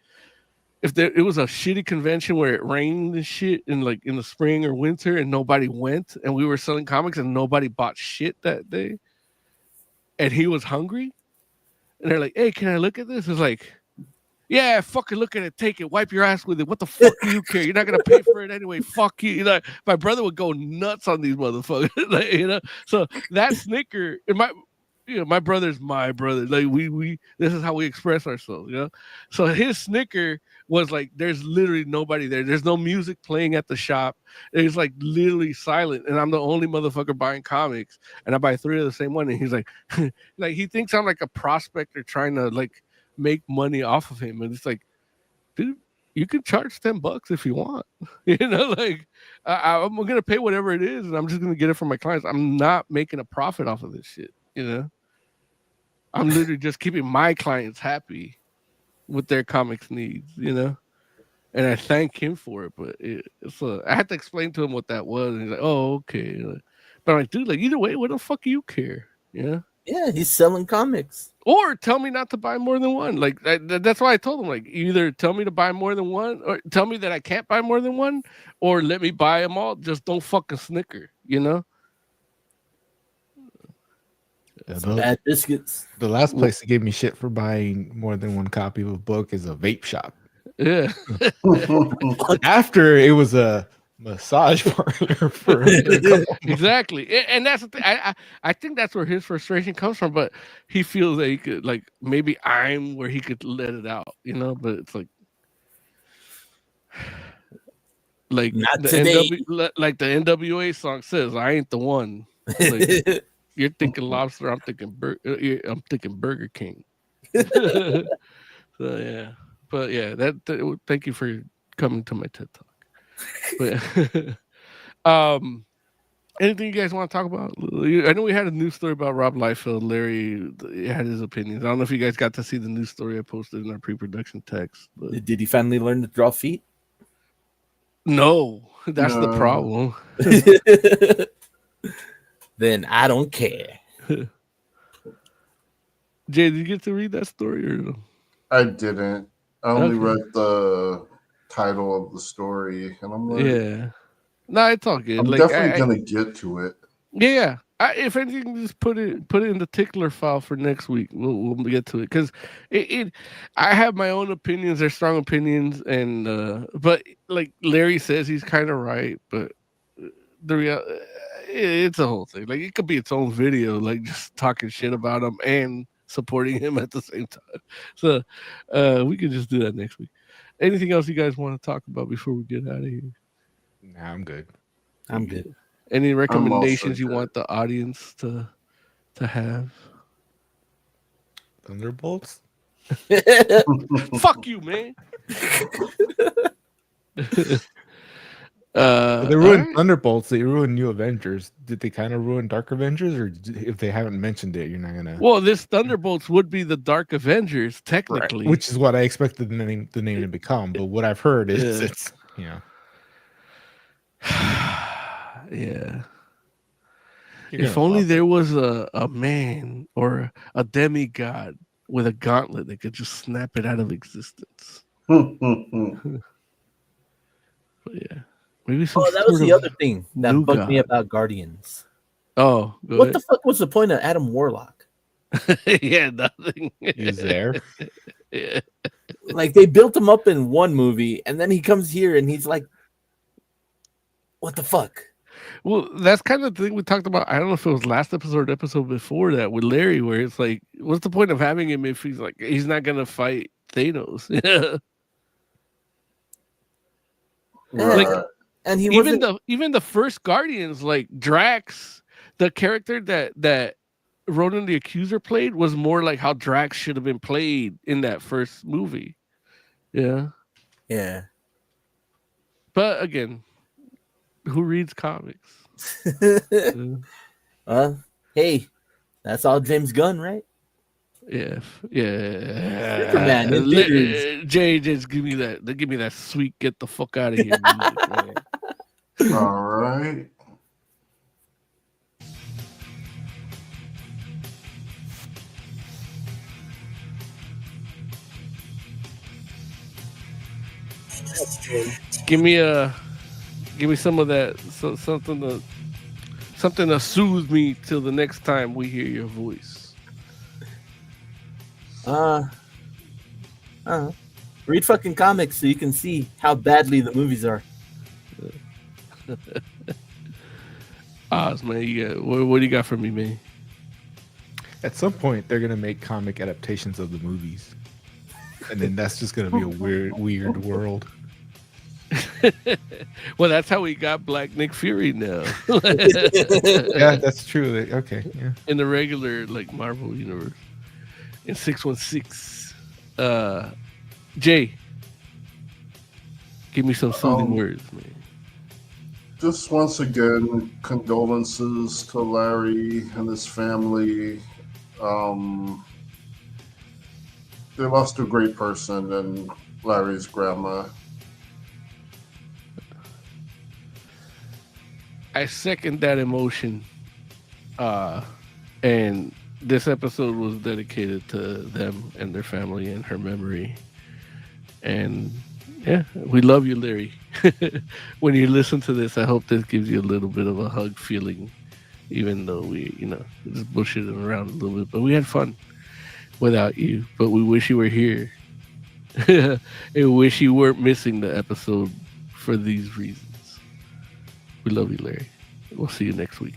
[SPEAKER 2] if it was a shitty convention where it rained and shit in the spring or winter and nobody went, and we were selling comics and nobody bought shit that day, and he was hungry, and they're like, hey, can I look at this? It's like, Yeah, fucking look at it, take it, wipe your ass with it. What the fuck do you care? You're not gonna pay for it anyway. Fuck you. You know, my brother would go nuts on these motherfuckers. Like, you know, so that snicker, and my brother's my brother. Like we this is how we express ourselves, you know. So his snicker was like, there's literally nobody there. There's no music playing at the shop. It's like literally silent, and I'm the only motherfucker buying comics, and I buy 3 of the same one. And he's like, like he thinks I'm like a prospector trying to like make money off of him, and it's like, dude, you can charge $10 if you want. You know, like I'm gonna pay whatever it is, and I'm just gonna get it from my clients. I'm not making a profit off of this shit. You know, I'm literally just keeping my clients happy with their comics needs. You know, and I thank him for it. But I had to explain to him what that was, and he's like, "Oh, okay." But I'm like, dude, like either way, what the fuck do you care? You know?
[SPEAKER 6] Yeah, he's selling comics.
[SPEAKER 2] Or tell me not to buy more than one. Like that's why I told him, like, either tell me to buy more than one, or tell me that I can't buy more than one, or let me buy them all. Just don't fucking snicker, you know?
[SPEAKER 6] Bad biscuits.
[SPEAKER 4] The last place that gave me shit for buying more than one copy of a book is a vape shop.
[SPEAKER 2] Yeah.
[SPEAKER 4] After it was a massage parlor for
[SPEAKER 2] Exactly. And that's the thing. I think that's where his frustration comes from, but he feels that he could, like, maybe I'm where he could let it out, you know? But it's like
[SPEAKER 6] Not
[SPEAKER 2] the
[SPEAKER 6] today.
[SPEAKER 2] like the NWA song says, I ain't the one. Like, you're thinking lobster, I'm thinking Burger King. So yeah. But yeah, thank you for coming to my TED Talk. But anything you guys want to talk about? I know we had a news story about Rob Liefeld. Larry had his opinions. I don't know if you guys got to see the news story I posted in our pre-production text. But
[SPEAKER 6] Did he finally learn to draw feet?
[SPEAKER 2] no, that's the problem.
[SPEAKER 6] Then I don't care.
[SPEAKER 2] Jay, did you get to read that story or no?
[SPEAKER 3] I didn't. I only
[SPEAKER 2] Okay.
[SPEAKER 3] read the title of the story, and I'm like,
[SPEAKER 2] Yeah. No, it's all good.
[SPEAKER 3] I'm
[SPEAKER 2] Like,
[SPEAKER 3] definitely gonna get to it.
[SPEAKER 2] Yeah. If anything, just put it in the tickler file for next week. We'll get to it because I have my own opinions. They're strong opinions, and but like Larry says, he's kind of right. But the reality, it's a whole thing. Like it could be its own video, like just talking shit about him and supporting him at the same time. So we could just do that next week. Anything else you guys want to talk about before we get out of here?
[SPEAKER 4] Nah, I'm good.
[SPEAKER 6] I'm good.
[SPEAKER 2] Any recommendations you
[SPEAKER 3] good.
[SPEAKER 2] want the audience to have?
[SPEAKER 4] Thunderbolts?
[SPEAKER 2] Fuck you, man.
[SPEAKER 4] They ruined
[SPEAKER 2] alright.
[SPEAKER 4] Thunderbolts. They ruined New Avengers. Did they kind of ruin Dark Avengers, or if they haven't mentioned it, you're not gonna?
[SPEAKER 2] Well, this Thunderbolts would be the Dark Avengers, technically.
[SPEAKER 4] Which is what I expected the name to become. But what I've heard is
[SPEAKER 2] Yeah.
[SPEAKER 4] it's
[SPEAKER 2] Yeah.
[SPEAKER 4] You're
[SPEAKER 2] If
[SPEAKER 4] gonna
[SPEAKER 2] only
[SPEAKER 4] love
[SPEAKER 2] there was a man or a demigod with a gauntlet that could just snap it out of existence. But yeah. Maybe some
[SPEAKER 6] Oh, that was
[SPEAKER 2] sort
[SPEAKER 6] the
[SPEAKER 2] of
[SPEAKER 6] other thing that
[SPEAKER 2] new
[SPEAKER 6] bugged me
[SPEAKER 2] god.
[SPEAKER 6] about Guardians.
[SPEAKER 2] Oh, go
[SPEAKER 6] What
[SPEAKER 2] ahead.
[SPEAKER 6] the fuck was the point of Adam Warlock?
[SPEAKER 2] Yeah, nothing.
[SPEAKER 4] He's there.
[SPEAKER 2] Yeah.
[SPEAKER 6] Like they built him up in one movie, and then he comes here and he's like, "What the fuck?"
[SPEAKER 2] Well, that's kind of the thing we talked about. I don't know if it was last episode or episode before that with Larry, where it's like, what's the point of having him if he's not gonna fight Thanos?
[SPEAKER 3] Right.
[SPEAKER 6] And he
[SPEAKER 2] even
[SPEAKER 6] wasn't.
[SPEAKER 2] even the first Guardians, like Drax, the character that Ronan the Accuser played was more like how Drax should have been played in that first movie. Yeah.
[SPEAKER 6] Yeah.
[SPEAKER 2] But again, who reads comics?
[SPEAKER 6] Hey, that's all James Gunn, right?
[SPEAKER 2] Yeah.
[SPEAKER 6] Superman in theaters.
[SPEAKER 2] Jay, just give me that sweet get the fuck out of here music, man.
[SPEAKER 3] All right.
[SPEAKER 2] Give me some of that, something to soothe me till the next time we hear your voice.
[SPEAKER 6] Read fucking comics so you can see how badly the movies are.
[SPEAKER 2] Oz, man, what do you got for me, man?
[SPEAKER 4] At some point, they're gonna make comic adaptations of the movies, and then that's just gonna be a weird world.
[SPEAKER 2] Well, that's how we got Black Nick Fury now.
[SPEAKER 4] Yeah, that's true. Okay, yeah.
[SPEAKER 2] In the regular like Marvel universe. In 616. Jay, give me some soothing words, man.
[SPEAKER 3] Just once again, condolences to Larry and his family. They lost a great person and Larry's grandma.
[SPEAKER 2] I second that emotion. And this episode was dedicated to them and their family and her memory. And yeah, we love you, Larry. When you listen to this, I hope this gives you a little bit of a hug feeling, even though we, just bullshitting around a little bit. But we had fun without you. But we wish you were here. And wish you weren't missing the episode for these reasons. We love you, Larry. We'll see you next week.